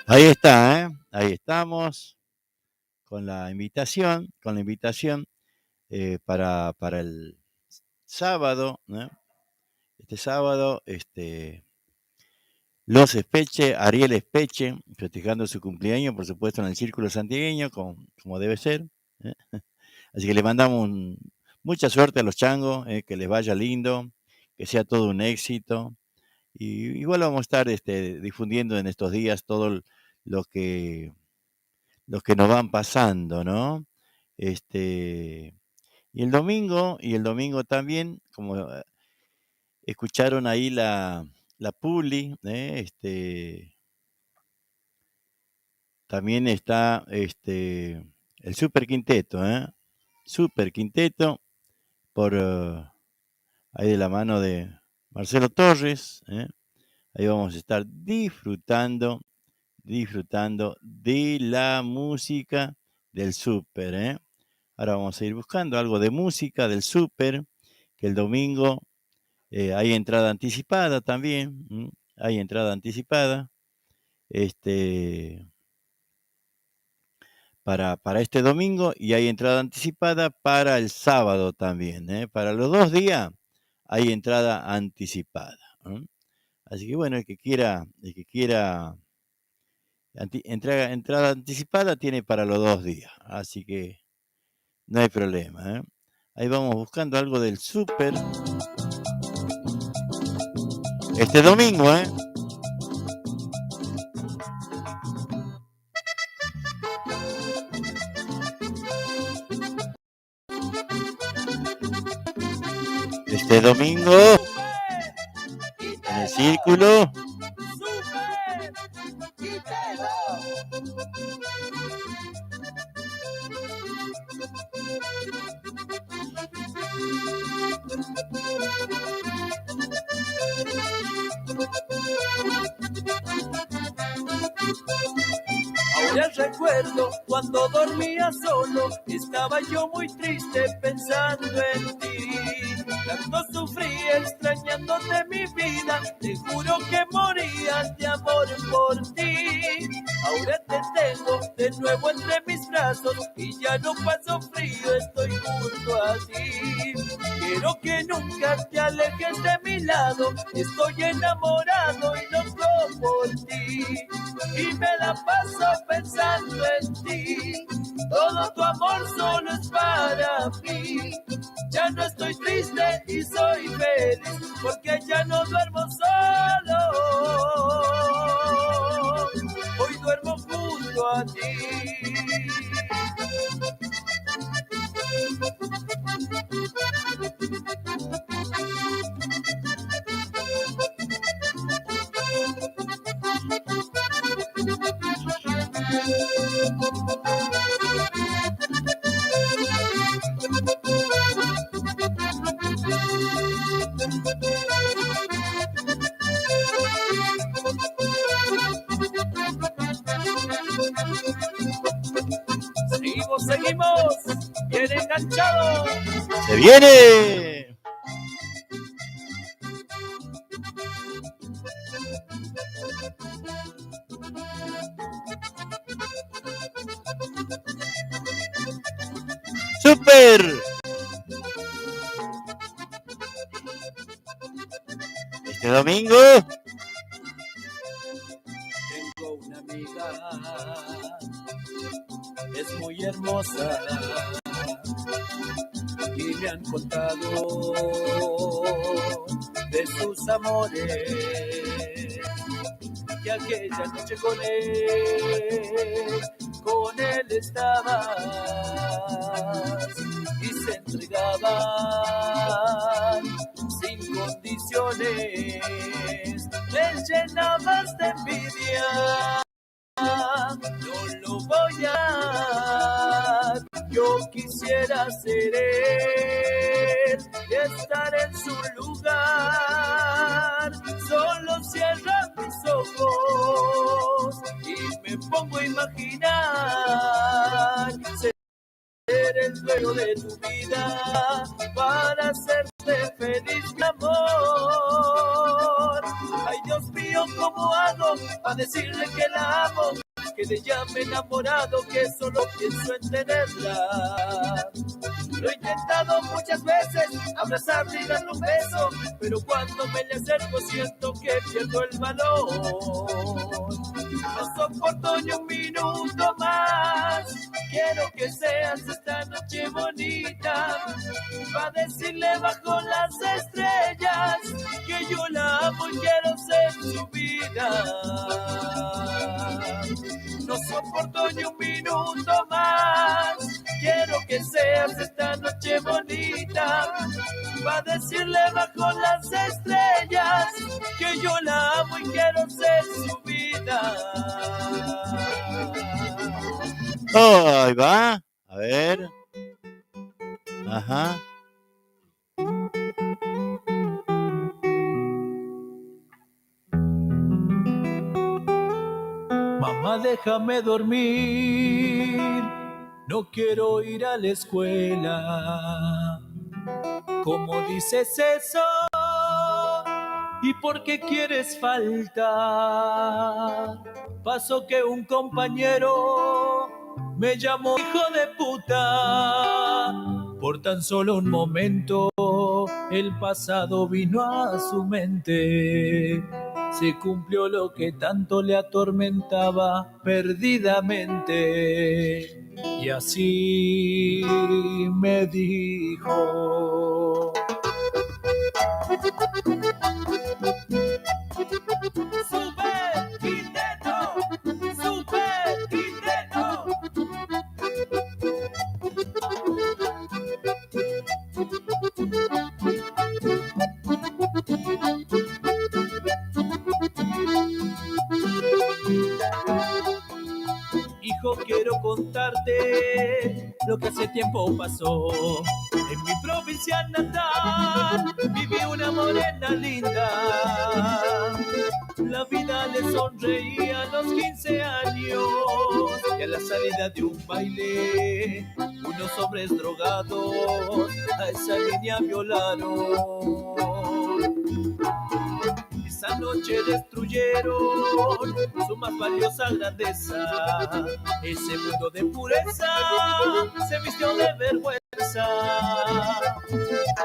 Ahí está, ahí estamos con la invitación, para el sábado, ¿no? Este sábado, los Espeche, Ariel Espeche, festejando su cumpleaños, por supuesto, en el Círculo Santiagueño, como debe ser. Así que le mandamos mucha suerte a los changos, que les vaya lindo, que sea todo un éxito. Y igual vamos a estar difundiendo en estos días todo lo que nos van pasando, ¿no? Y el domingo también, como escucharon ahí la publi, también está el Super Quinteto, Super Quinteto, por ahí de la mano de Marcelo Torres, ahí vamos a estar disfrutando de la música del Super, Ahora vamos a ir buscando algo de música del Super, que el domingo hay entrada anticipada también, hay entrada anticipada, para este domingo, y hay entrada anticipada para el sábado también, Para los 2 días hay entrada anticipada, Así que bueno, el que quiera entrada anticipada tiene para los 2 días, así que no hay problema, Ahí vamos buscando algo del Super este domingo, Este domingo en el Círculo. Ahora recuerdo cuando dormía solo, estaba yo muy triste pensando en ti. Tanto sufrí extrañándote mi vida, te juro que moría de amor por ti. Ahora te tengo de nuevo entre mis brazos y ya no paso frío, estoy junto a ti. Quiero que nunca te alejes de mi lado, estoy enamorado y loco por ti. Y me la paso pensando en ti, todo tu amor solo es para mí. Ya no estoy triste y soy feliz, porque ya no duermo solo. Hoy duermo junto a ti. ¡Se viene! ¡Súper! Este domingo tengo una amiga, es muy hermosa y me han contado de sus amores, que aquella noche con él estabas y se entregaban sin condiciones, me llenabas de envidia, no lo voy a dar, yo quisiera ser él y estar en su lugar, solo cierro mis ojos y me pongo a imaginar ser el dueño de tu vida para hacerte feliz, mi amor. Ay, Dios mío, ¿cómo hago para decirle que la amo? Que de ella me he enamorado, que solo pienso en tenerla. Lo he intentado muchas veces, abrazarle y darle un beso, pero cuando me le acerco siento que pierdo el valor. No soporto ni un minuto más, quiero que seas esta noche bonita, para decirle bajo las estrellas que yo la amo y quiero ser su vida. No soporto ni un minuto más, quiero que seas esta noche bonita, para decirle bajo las estrellas que yo la amo y quiero ser su vida. Oh, ahí va. A ver. Ajá. Mamá, déjame dormir, no quiero ir a la escuela. ¿Cómo dices eso? ¿Y por qué quieres faltar? Pasó que un compañero me llamó hijo de puta. Por tan solo un momento el pasado vino a su mente. Se cumplió lo que tanto le atormentaba perdidamente. Y así me dijo: Super Quinteto, Super Quinteto. Hijo, quiero contarte lo que hace tiempo pasó. En mi provincia natal viví una morena linda. La vida le sonreía a los 15 años y a la salida de un baile unos hombres drogados a esa niña violaron. Esa noche destruyeron su más valiosa grandeza. Ese mundo de pureza se vistió de vergüenza.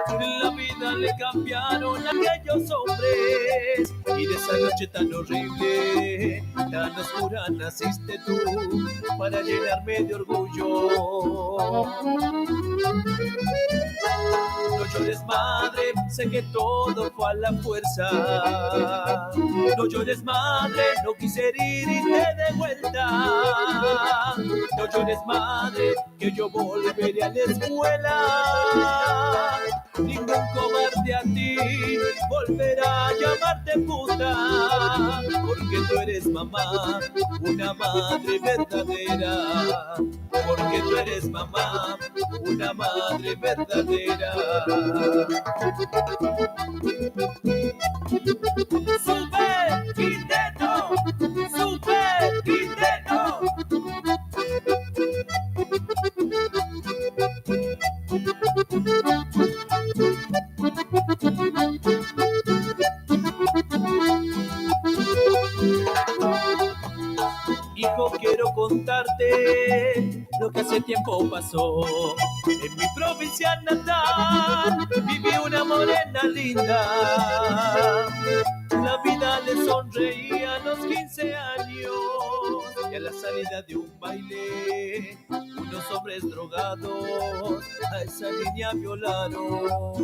La vida le cambiaron a aquellos hombres y de esa noche tan horrible, tan oscura naciste tú para llenarme de orgullo. No llores, madre, sé que todo fue a la fuerza. No llores, madre, no quise herirte de vuelta. No llores, madre, que yo volveré a la escuela. Ningún cobarde a ti volverá a llamarte puta, porque tú eres mamá, una madre verdadera. Porque tú eres mamá, una madre verdadera. Super Quinteto, Super Quinteto. hijo, quiero contarte lo que hace tiempo pasó. En mi provincia natal viví una morena linda. La vida le sonreía a los 15 años y a la salida de un baile unos hombres drogados a esa niña violaron.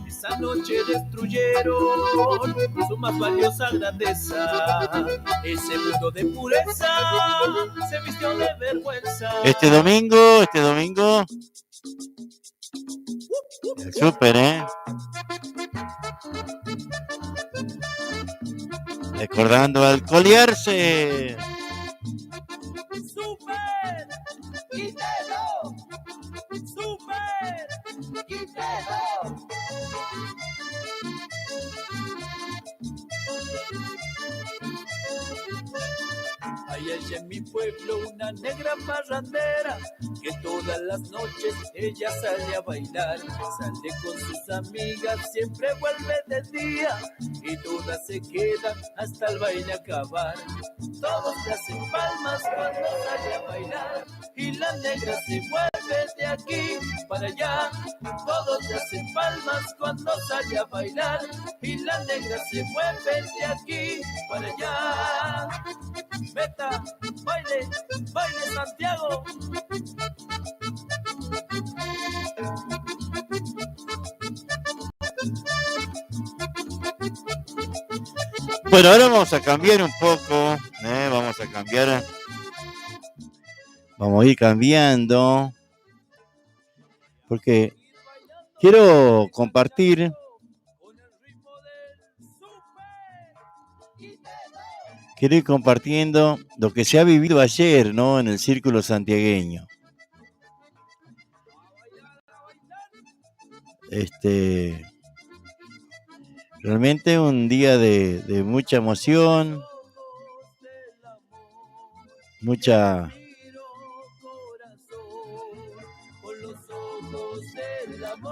Esa noche destruyeron su más valiosa grandeza. Ese mundo de pureza se vistió de vergüenza. Este domingo, el súper, recordando al Colierse. ¡Súper! ¡Quítelo! ¡Súper! ¡Quítelo! Hay allá en mi pueblo una negra parrandera que todas las noches ella sale a bailar. Sale con sus amigas, siempre vuelve de día y todas se quedan hasta el baile acabar. Todos le hacen palmas cuando sale a bailar y la negra se mueve de aquí para allá. Todos le hacen palmas cuando sale a bailar y la negra se mueve de aquí para allá. Meta, baile, baile Santiago. Bueno, ahora vamos a cambiar un poco, vamos a ir cambiando, porque quiero compartir quiero ir compartiendo lo que se ha vivido ayer, ¿no? En el círculo santiagueño. Realmente un día de mucha emoción,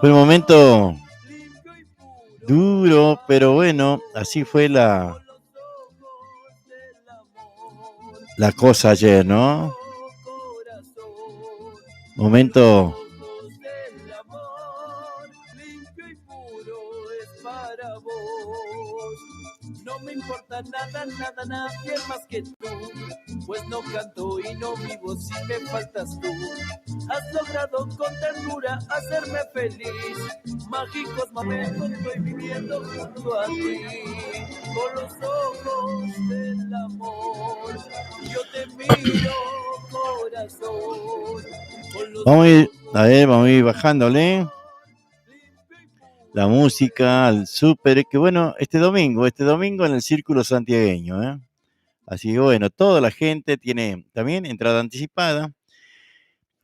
fue un momento duro, pero bueno, así fue la cosa ayer, ¿no? Momento no me importa nada, nada, nadie más que tú, pues no canto y no vivo si me faltas tú. Has logrado con ternura hacerme feliz, mágicos momentos estoy viviendo junto a ti, con los ojos del amor, yo te miro, corazón. Vamos a ir bajándole la música al súper, que bueno, este domingo en el Círculo Santiagueño, ¿eh? Así que bueno, toda la gente tiene también entrada anticipada.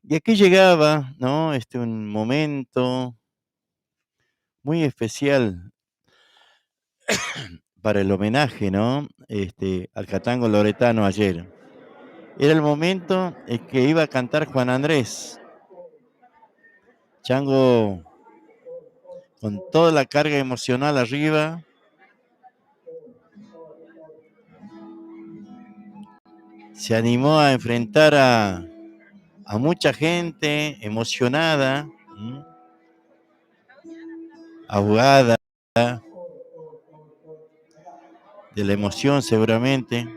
Y aquí llegaba, ¿no? Un momento muy especial para el homenaje, ¿no? Al Catango Loretano ayer. Era el momento en que iba a cantar Juan Andrés. Chango con toda la carga emocional arriba. Se animó a enfrentar a mucha gente emocionada, ahogada de la emoción seguramente.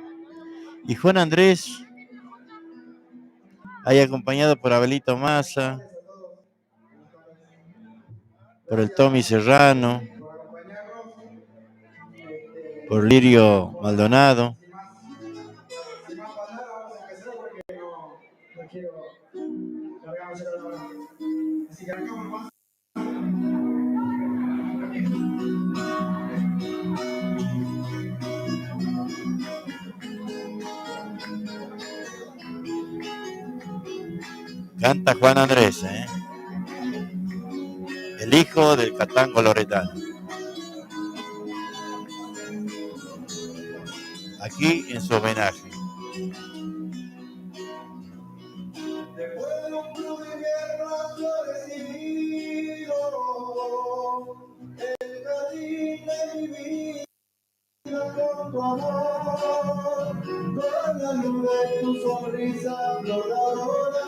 Y Juan Andrés, ahí acompañado por Abelito Massa, por el Tommy Serrano, por Lirio Maldonado. Canta Juan Andrés, el hijo del Catango Loretano. Aquí en su homenaje. con tu amor, con la luz de tu sonrisa, flor de aurora,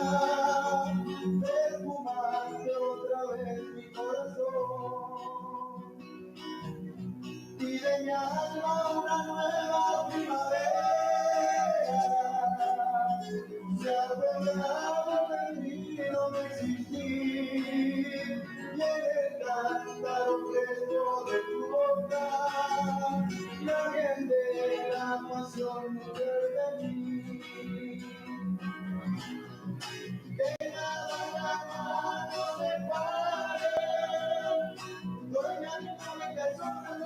perfumaste otra vez mi corazón. Y de mi alma una nueva primavera se adueñaba de mí, no me existir. Y en el cántaro fresco de tu boca, la miel de la pasión de mí. Que nada no me pare, dueña de una única sombra de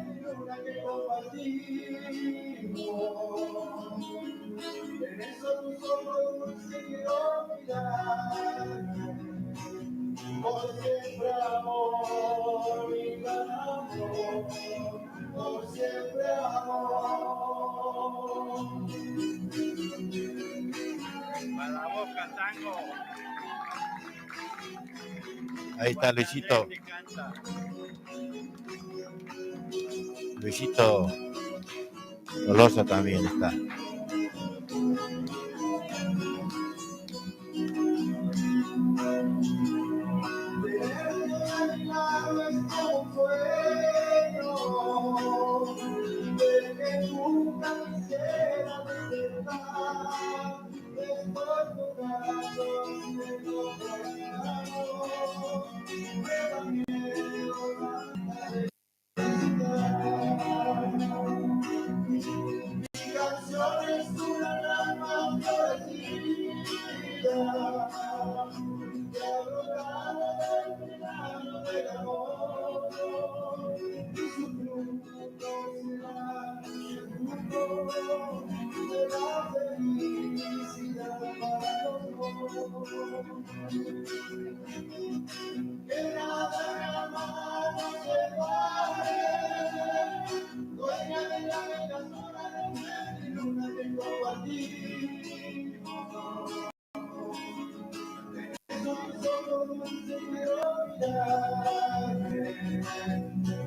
mi luna que compartimos. En eso tus ojos dulces quiero mirar. Por siempre amor, mi gran amor, por siempre amor. Para la boca, tango. Ahí está Luisito. Luisito Tolosa también está.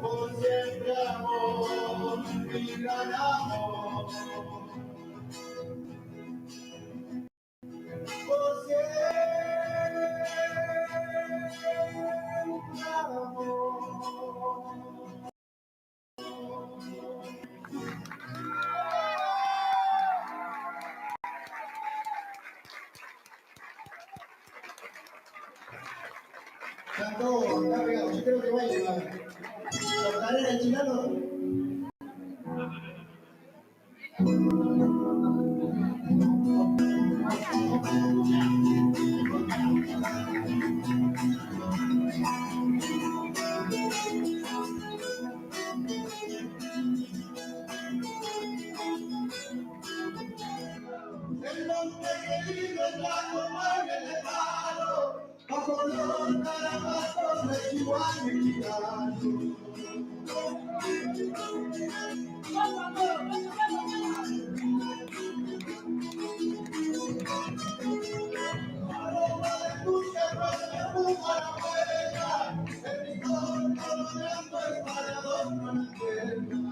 Por siempre amor, mi gran amor. Por siempre amor. Cantó, está pegado, yo creo que va a llegar. Cortaré el chileno. El monte querido es la coma en el palo, bajo los carapatos de Chihuahua mexicano. Aroma de tus cerros que fuma la huella, el licor coloreando el parador con la tierra.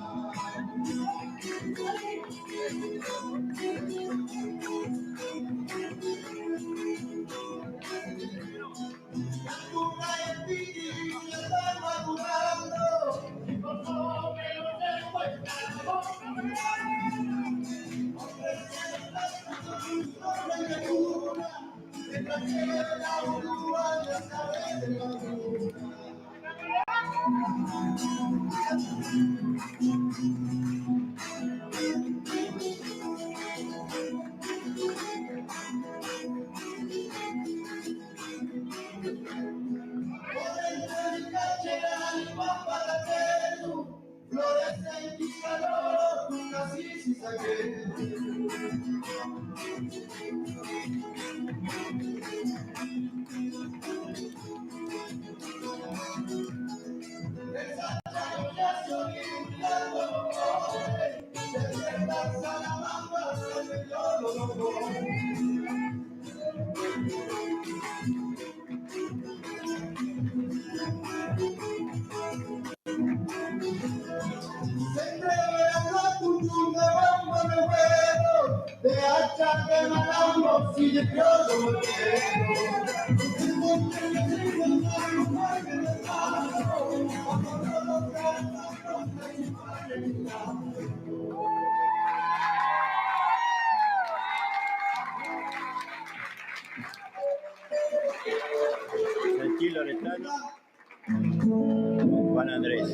La cuna en ti me está madurando, y por favor que no te cuesta la boca. Hombre de cuna, de cualquier la urúa, ya sabes de la luna. Flores en tu calor, tu casi sin saber. Esa chayoyazo y un lago cobre, se sientan salamambas en el yodo. Siempre verán Sanchi Loretano, Juan Andrés.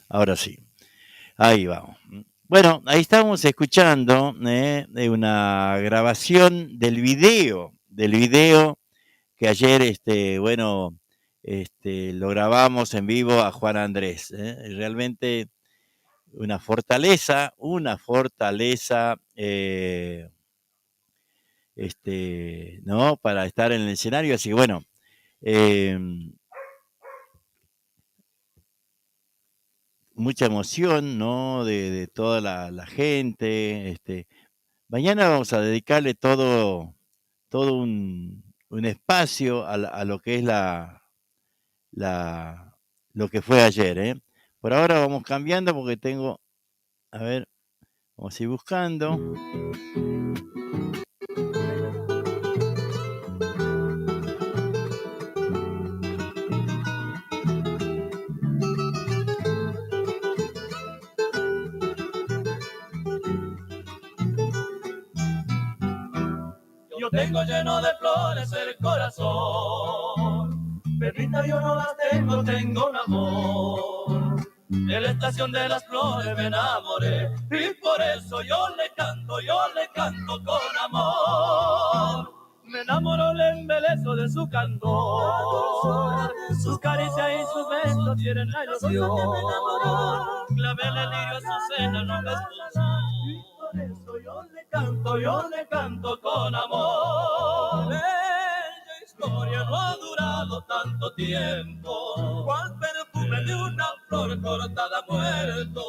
Ahora sí, ahí vamos. Bueno, ahí estamos escuchando de una grabación del video que ayer, bueno, lo grabamos en vivo a Juan Andrés. Realmente una fortaleza, ¿no? Para estar en el escenario. Así que bueno, mucha emoción, ¿no? De toda la gente. Mañana vamos a dedicarle todo un espacio a lo que es lo que fue ayer, ¿eh? Por ahora vamos cambiando porque tengo, a ver, vamos a ir buscando. Yo tengo lleno de flores el corazón, perrita yo no las tengo, tengo un amor. En la estación de las flores me enamoré y por eso yo le canto con amor. Me enamoró el embelezo de su cantor, sus caricias y sus besos tienen la ilusión. Clavé el lirio a su cena, no me expulsó. Por eso yo le canto con amor. Bella historia no ha durado tanto tiempo, cual perfume de una flor cortada muerto.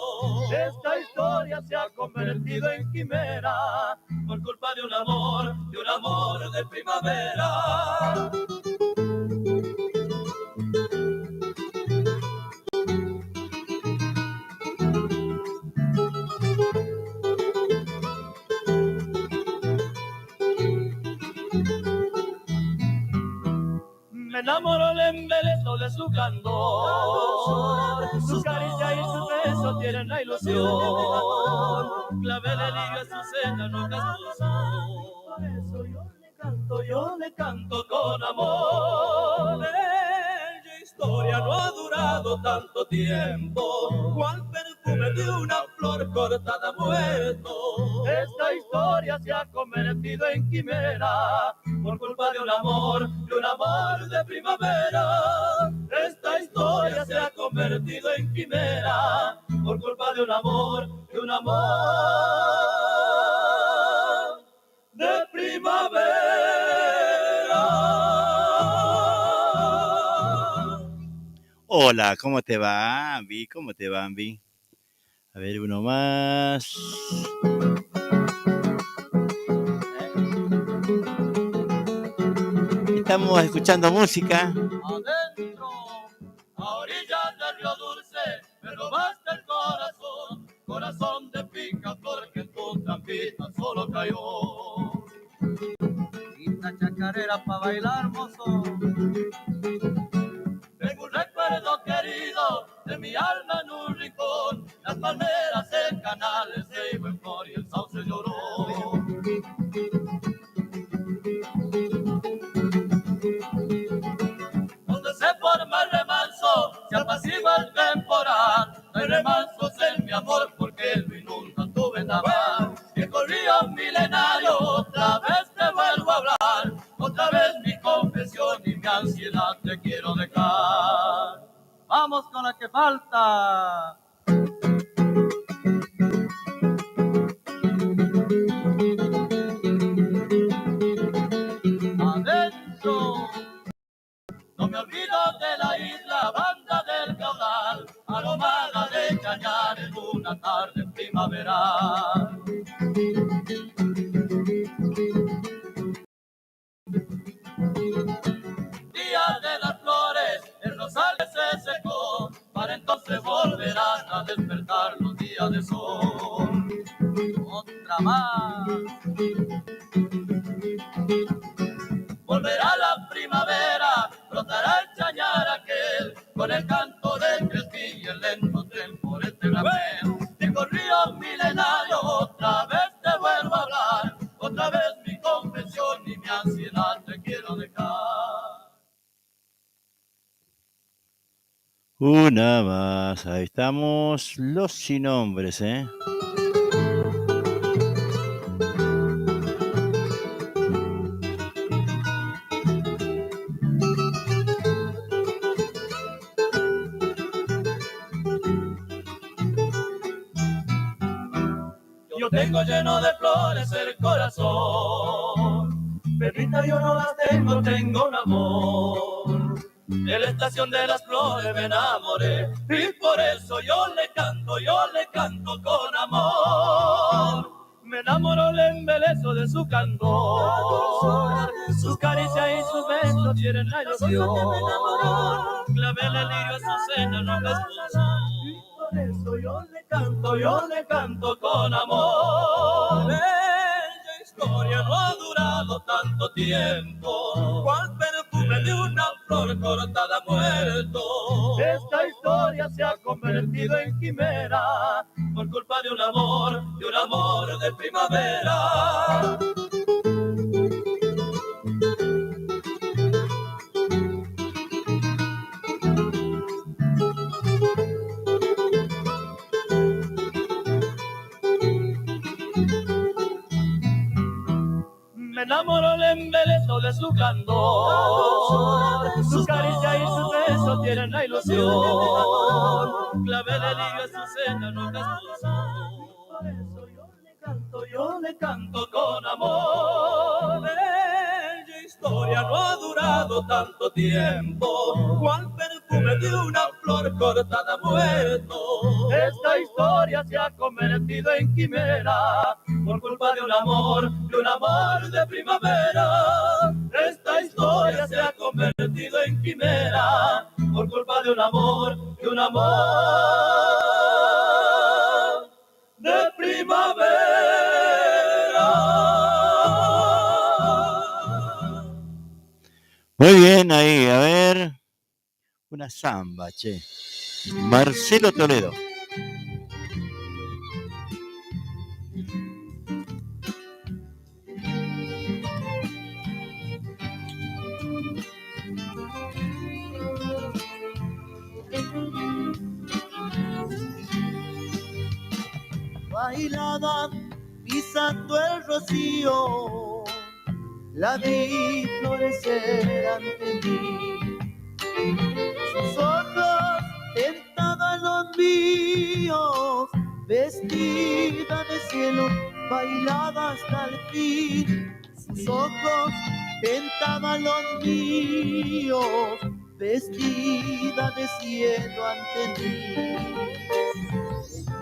Esta historia se ha convertido en quimera por culpa de un amor de primavera. Me enamoro, le embelezo de su candor, sus caricias y sus besos tienen la ilusión, clavé el lirio a su cena, no casposo. Por eso yo le canto con amor. Bella historia no ha durado tanto tiempo, cual perfume de una flor cortada muerto. Esta historia se ha convertido en quimera por culpa de un amor de primavera. Esta historia se ha convertido en quimera por culpa de un amor de primavera. Hola, ¿cómo te va, Ambi? ¿Cómo te va, Ambi? A ver, uno más. Estamos escuchando música. Adentro, a orillas del río Dulce, me robaste el corazón, corazón de pica, porque en tu trampita solo cayó. Esta chacarera pa' bailar, mozo. Tengo un recuerdo querido de mi alma en un rincón, las palmeras, el canal, el ceibo en flor y el sauce lloró. Donde se forma el remanso, se apacigua el temporal, no hay remansos en mi amor porque lo inunda tu vendaval. Viejo río milenario, otra vez te vuelvo a hablar, otra vez mi confesión y mi ansiedad te quiero dejar. Vamos con la que falta. Adentro, no me olvido de la isla, banda del caudal, aromada de cañar en una tarde primaveral. Día de las flores, el rosal se secó, para entonces volverán a despertar los días de sol. Otra más. Volverá la primavera, brotará el chañar aquel, con el canto del crespín y el lento tren por este rapel. Viejo río milenario, otra vez te vuelvo a hablar, otra vez mi confesión y mi ansiedad te quiero dejar. Una más. Ahí estamos. Los sin nombres, ¿eh? Yo tengo lleno de flores el corazón, Pepita yo no las tengo, tengo un amor. En la estación de las flores me enamoré y por eso yo le canto con amor. Me enamoro, le embelezo de su candor, sus caricias y sus besos tienen la ilusión. Clavé el lirio a su cena, no me esposo. Por eso yo le canto con amor. Bella historia no ha durado tanto tiempo, cual perfume de una flor cortada muerto. Esta historia se ha convertido en quimera por culpa de un amor de primavera. Me enamoro, le embelezo de su candor, sus caricias y sus besos tienen la ilusión. Clavé el lirio a su cena, no casposo. Por eso yo le canto con amor. Bella historia no ha durado tanto tiempo, cual perfume de una flor cortada muerto. Esta historia se ha convertido en quimera por culpa de un amor de primavera. Esta historia se ha convertido en quimera por culpa de un amor de primavera. Muy bien, ahí, a ver. Una samba, che. Marcelo Toledo. Bailaba pisando el rocío, la vi florecer ante mí. Sus ojos tentaban los míos, vestida de cielo, bailaba hasta el fin. Sus ojos tentaban los míos, vestida de cielo ante mí.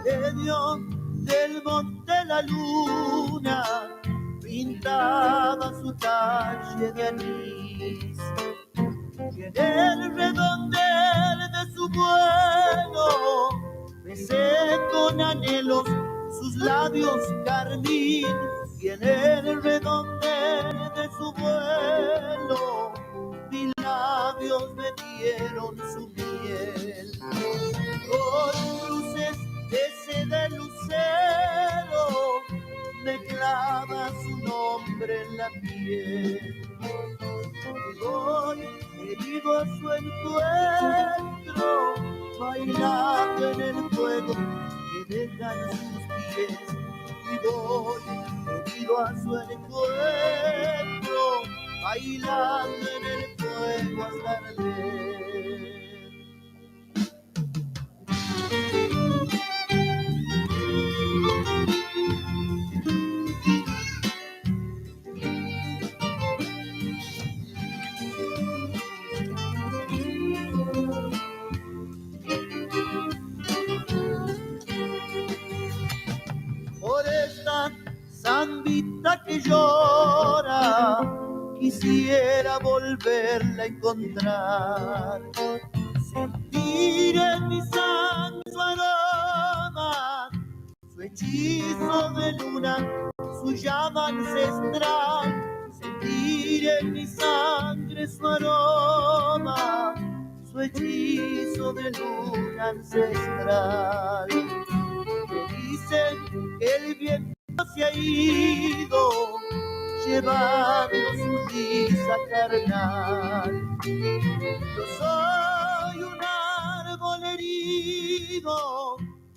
En medio del monte la luna pintaba su talle de anís, y en el redondel de su vuelo besé con anhelos sus labios carmín, y en el redondel de su vuelo mis labios me dieron su miel. Con cruces de seda lucero me clava su nombre en la piel. Y voy herido a su encuentro, bailando en el fuego que dejan sus pies. Y voy herido a su encuentro, bailando en el fuego hasta arder. Por esta zambita que llora, quisiera volverla a encontrar. Sentir en mi sangre su aroma, su hechizo de luna, su llama ancestral. Sentir en mi sangre su aroma, su hechizo de luna ancestral. Me dicen que el viento se ha ido, llevando su risa carnal. Yo soy un árbol herido,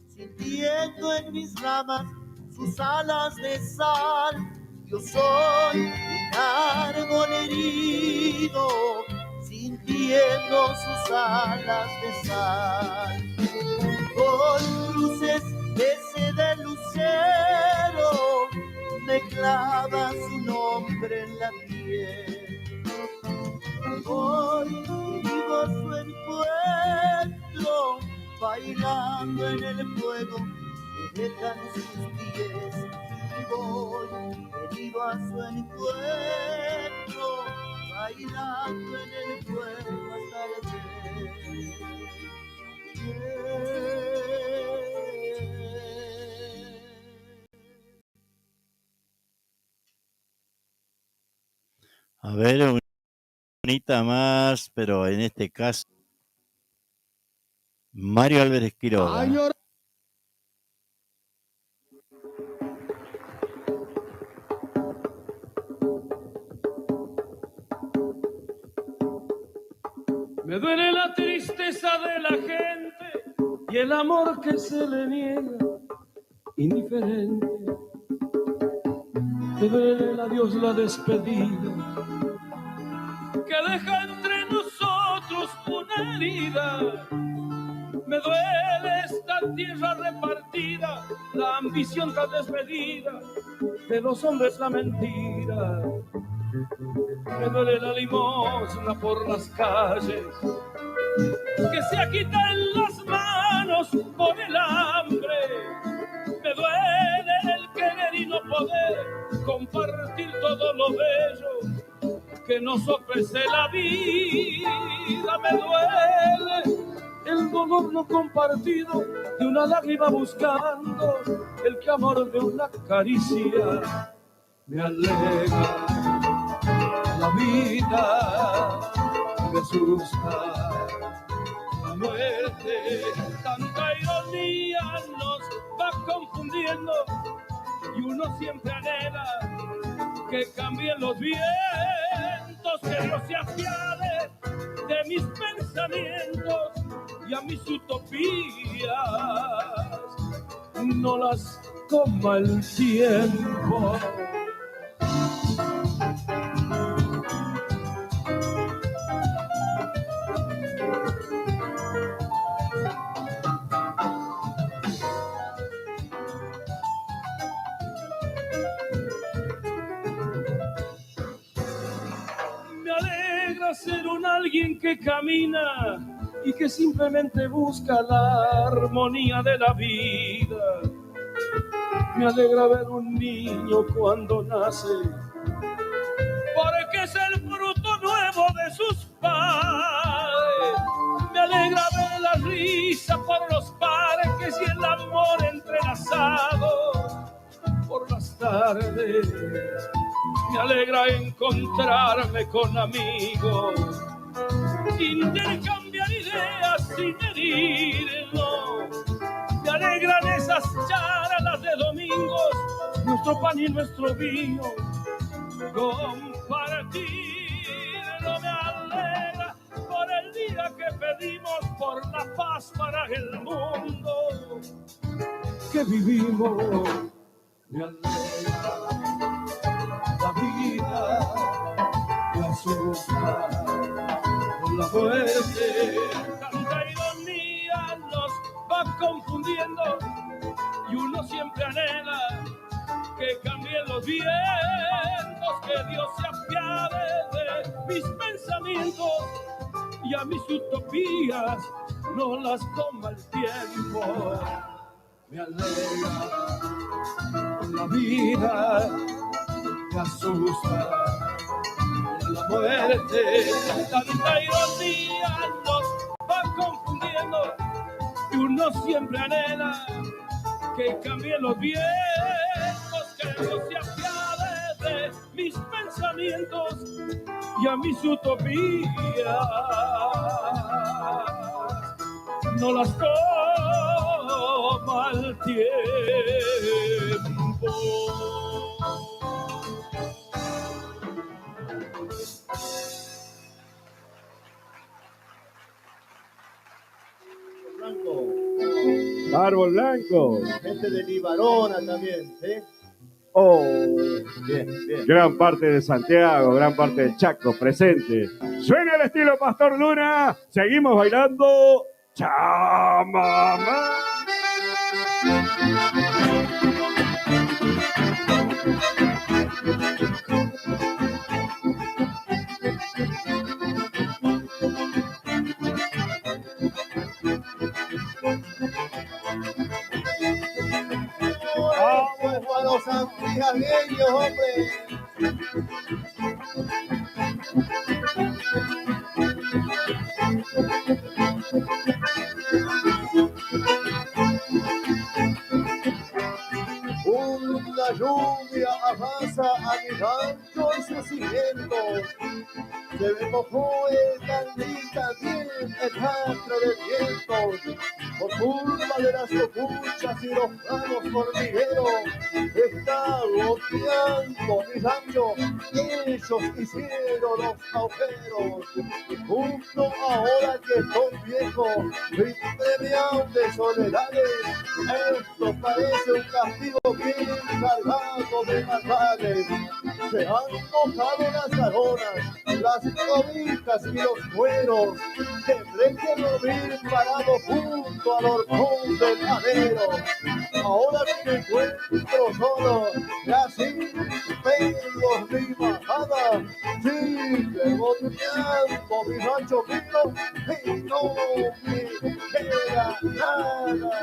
sintiendo en mis ramas sus alas de sal. Yo soy un árbol herido, sintiendo sus alas de sal. Con cruces de seda lucero me clava su nombre en la piel. Voy herido a su encuentro, bailando en el fuego que dejan sus pies. Y voy herido a su encuentro, bailando en el fuego hasta el A ver, unita más, pero en este caso, Mario Álvarez Quiroga. Añor. Me duele la tristeza de la gente y el amor que se le niega, indiferente. Me duele el adiós, la despedida, que deja entre nosotros una herida. Me duele esta tierra repartida, la ambición tan desmedida, de los hombres la mentira. Me duele la limosna por las calles, que se agitan las manos por el hambre. Me duele el querer y no poder compartir todo lo bello que nos ofrece la vida. Me duele el dolor no compartido de una lágrima buscando el clamor de una caricia. Me alegra la vida me asusta la muerte. Tanta ironía nos va confundiendo y uno siempre anhela que cambien los vientos, que Dios se apiade de mis pensamientos y a mis utopías no las coma el tiempo. Me alegra ser un alguien que camina y que simplemente busca la armonía de la vida. Me alegra ver un niño cuando nace, porque es el fruto nuevo de sus padres. Me alegra ver la risa por los parques y el amor entrelazado por las tardes. Me alegra encontrarme con amigos, intercambiar ideas sin herirnos. Me alegran esas charlas de domingos, nuestro pan y nuestro vino, compartirlo. Me alegra por el día que pedimos por la paz para el mundo que vivimos. Me alegra la vida, me asusta la muerte. Tanta ironía nos va confundiendo y uno siempre anhela que cambien los vientos, que Dios se apiade de mis pensamientos y a mis utopías no las coma el tiempo. Me alegra la vida, me asusta la muerte. Tanta ironía nos va confundiendo y uno siempre anhela que cambien los vientos, que Dios se apiade de mis pensamientos y a mis utopías no las toma el tiempo. Árbol Blanco. Gente de Libarona también, ¿sí? Oh, bien, bien. Gran parte de Santiago, gran parte del Chaco presente. Suena el estilo Pastor Luna. Seguimos bailando chamamá. Vamos a los santiagueños, hombre. Una lluvia avanza a mi rancho y sus cimientos. Se me mojó el candil también el rastro de vientos. Por culpa de las copuchas y los ranos hormigueros, está goteando mi rancho. Ellos hicieron los agujeros. Y justo ahora que estoy viejo y premiado de soledades, esto parece un castigo bien cargado de maldades. Se han mojado las sajonas, las cobijas y los cueros. Tendré que dormir parado junto al horcón del madero. Ahora que me encuentro solo, ya sin pelos ni bajada, sigue goteando mi rancho mío y no me queda nada.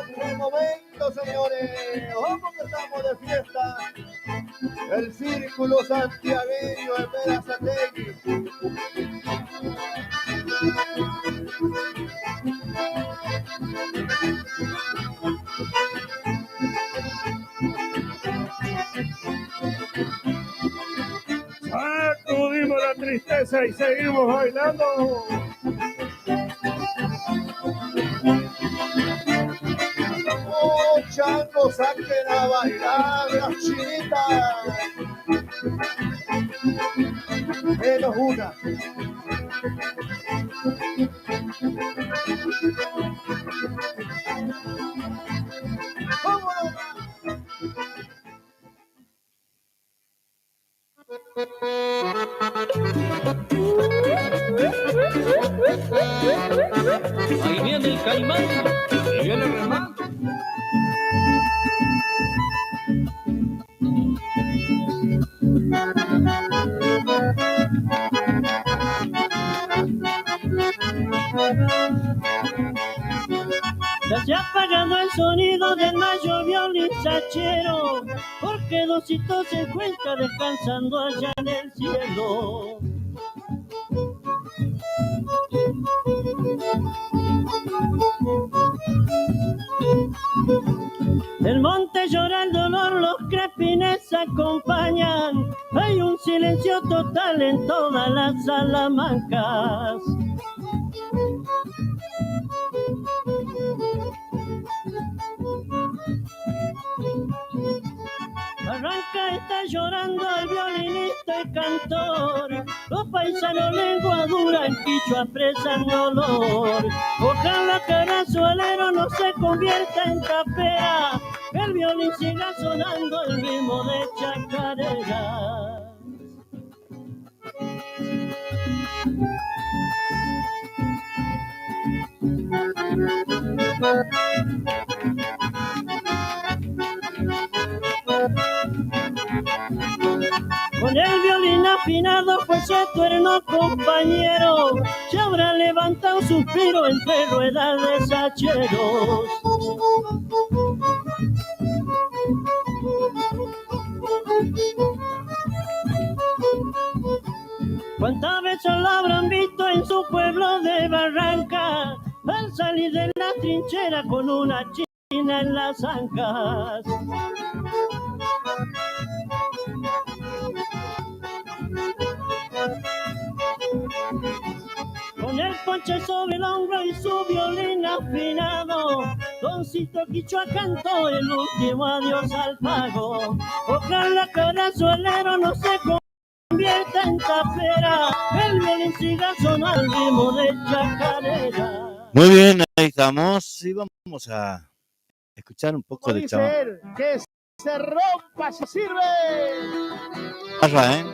¡Qué momento, señores! ¡Ojo que estamos de fiesta! del Círculo Santiagueño en Verazategui. Sacudimos la tristeza y seguimos bailando. Oh, chango, saquen a bailar las chinitas. Menos una. ¡Vámonos! Ahí viene el caimán, y viene remando. Ya se ha apagado el sonido del mayor violín sachero, porque Dosito se encuentra descansando allá en el cielo. El monte llora el dolor, los crepines acompañan. Hay un silencio total en todas las Salamancas. Barranca está llorando el violinista y cantor. Los paisanos lengua dura en Quichua expresan dolor. Ojalá que el suelero no se convierta en tapera, que el violín siga sonando el ritmo de chacarera. Con el violín afinado fue su eterno compañero, se habrá levantado un suspiro entre ruedas de sacheros. ¿Cuántas veces lo habrán visto en su pueblo de Barranca, al salir de la trinchera con una china en las ancas? Con el ponche sobre el hombro y su violín afinado, Doncito Quichua cantó el último adiós al pago. Ojalá que el suelero no se convierta en tapera, el violín siga sonando al ritmo de chacarera. Muy bien, ahí estamos. Y vamos a escuchar un poco de Dice chaval. él, que se rompa si sirve. Barra, ¿eh?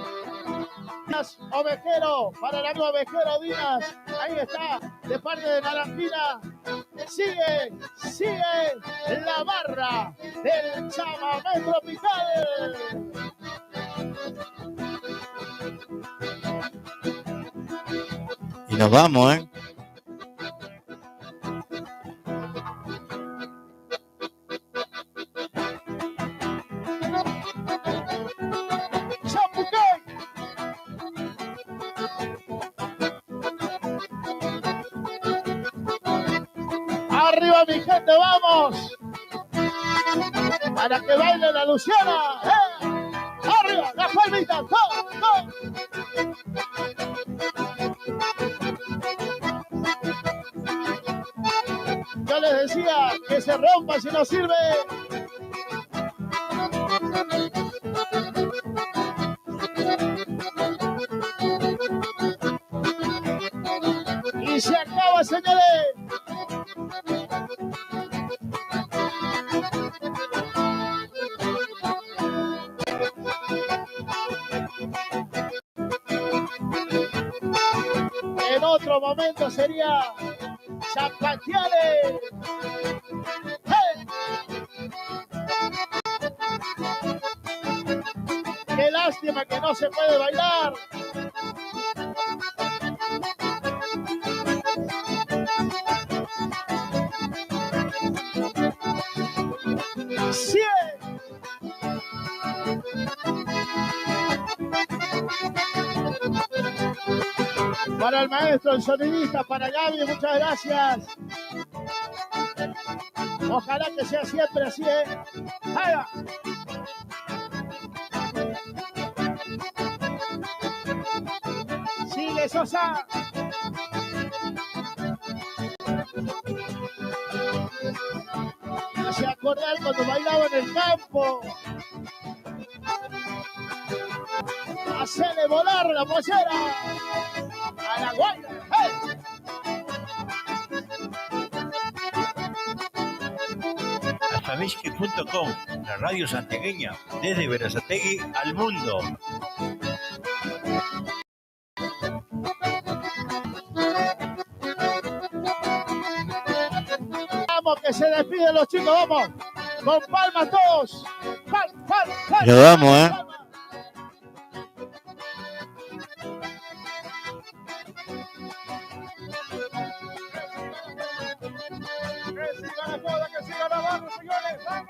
Ovejero, para el amigo Ovejero Díaz, ahí está, de parte de Naranjina, sigue la barra del chamamé tropical. Y nos vamos, ¿eh? Arriba mi gente, vamos. Para que baile la Luciana. Arriba, la palmita. ¡Go! Yo les decía que se rompa si no sirve. Y se acaba, señores. En otro momento sería Zapatiales. ¡Hey! Qué lástima que no se puede bailar. Para el maestro, el sonidista, para Gaby, muchas gracias. Ojalá que sea siempre así, ¿eh? ¡Ahí va! Sigue Sosa. Me hace acordar cuando bailaba en el campo. Hacele volar la pollera a la guaira. ¡Hey! Asabeski.com, la radio santiagueña, desde Berazategui al mundo. Vamos, que se despiden los chicos, vamos. Con palmas todos. Palmas. Nos vamos, ¿eh? Que siga la joda, que siga la barra, señores. ¡Vamos!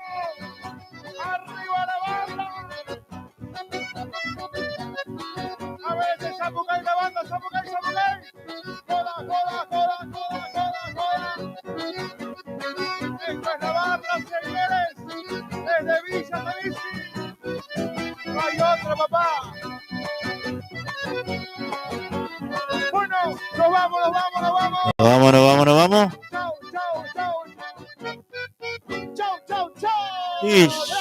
¡Arriba la banda! A ver, ese Zapucay, la banda, Zapucay. Joda. Esto es la barra, señores. Desde Villa Felici. No hay otra, papá. Bueno, nos vamos. Nos vamos. Chau. Ish.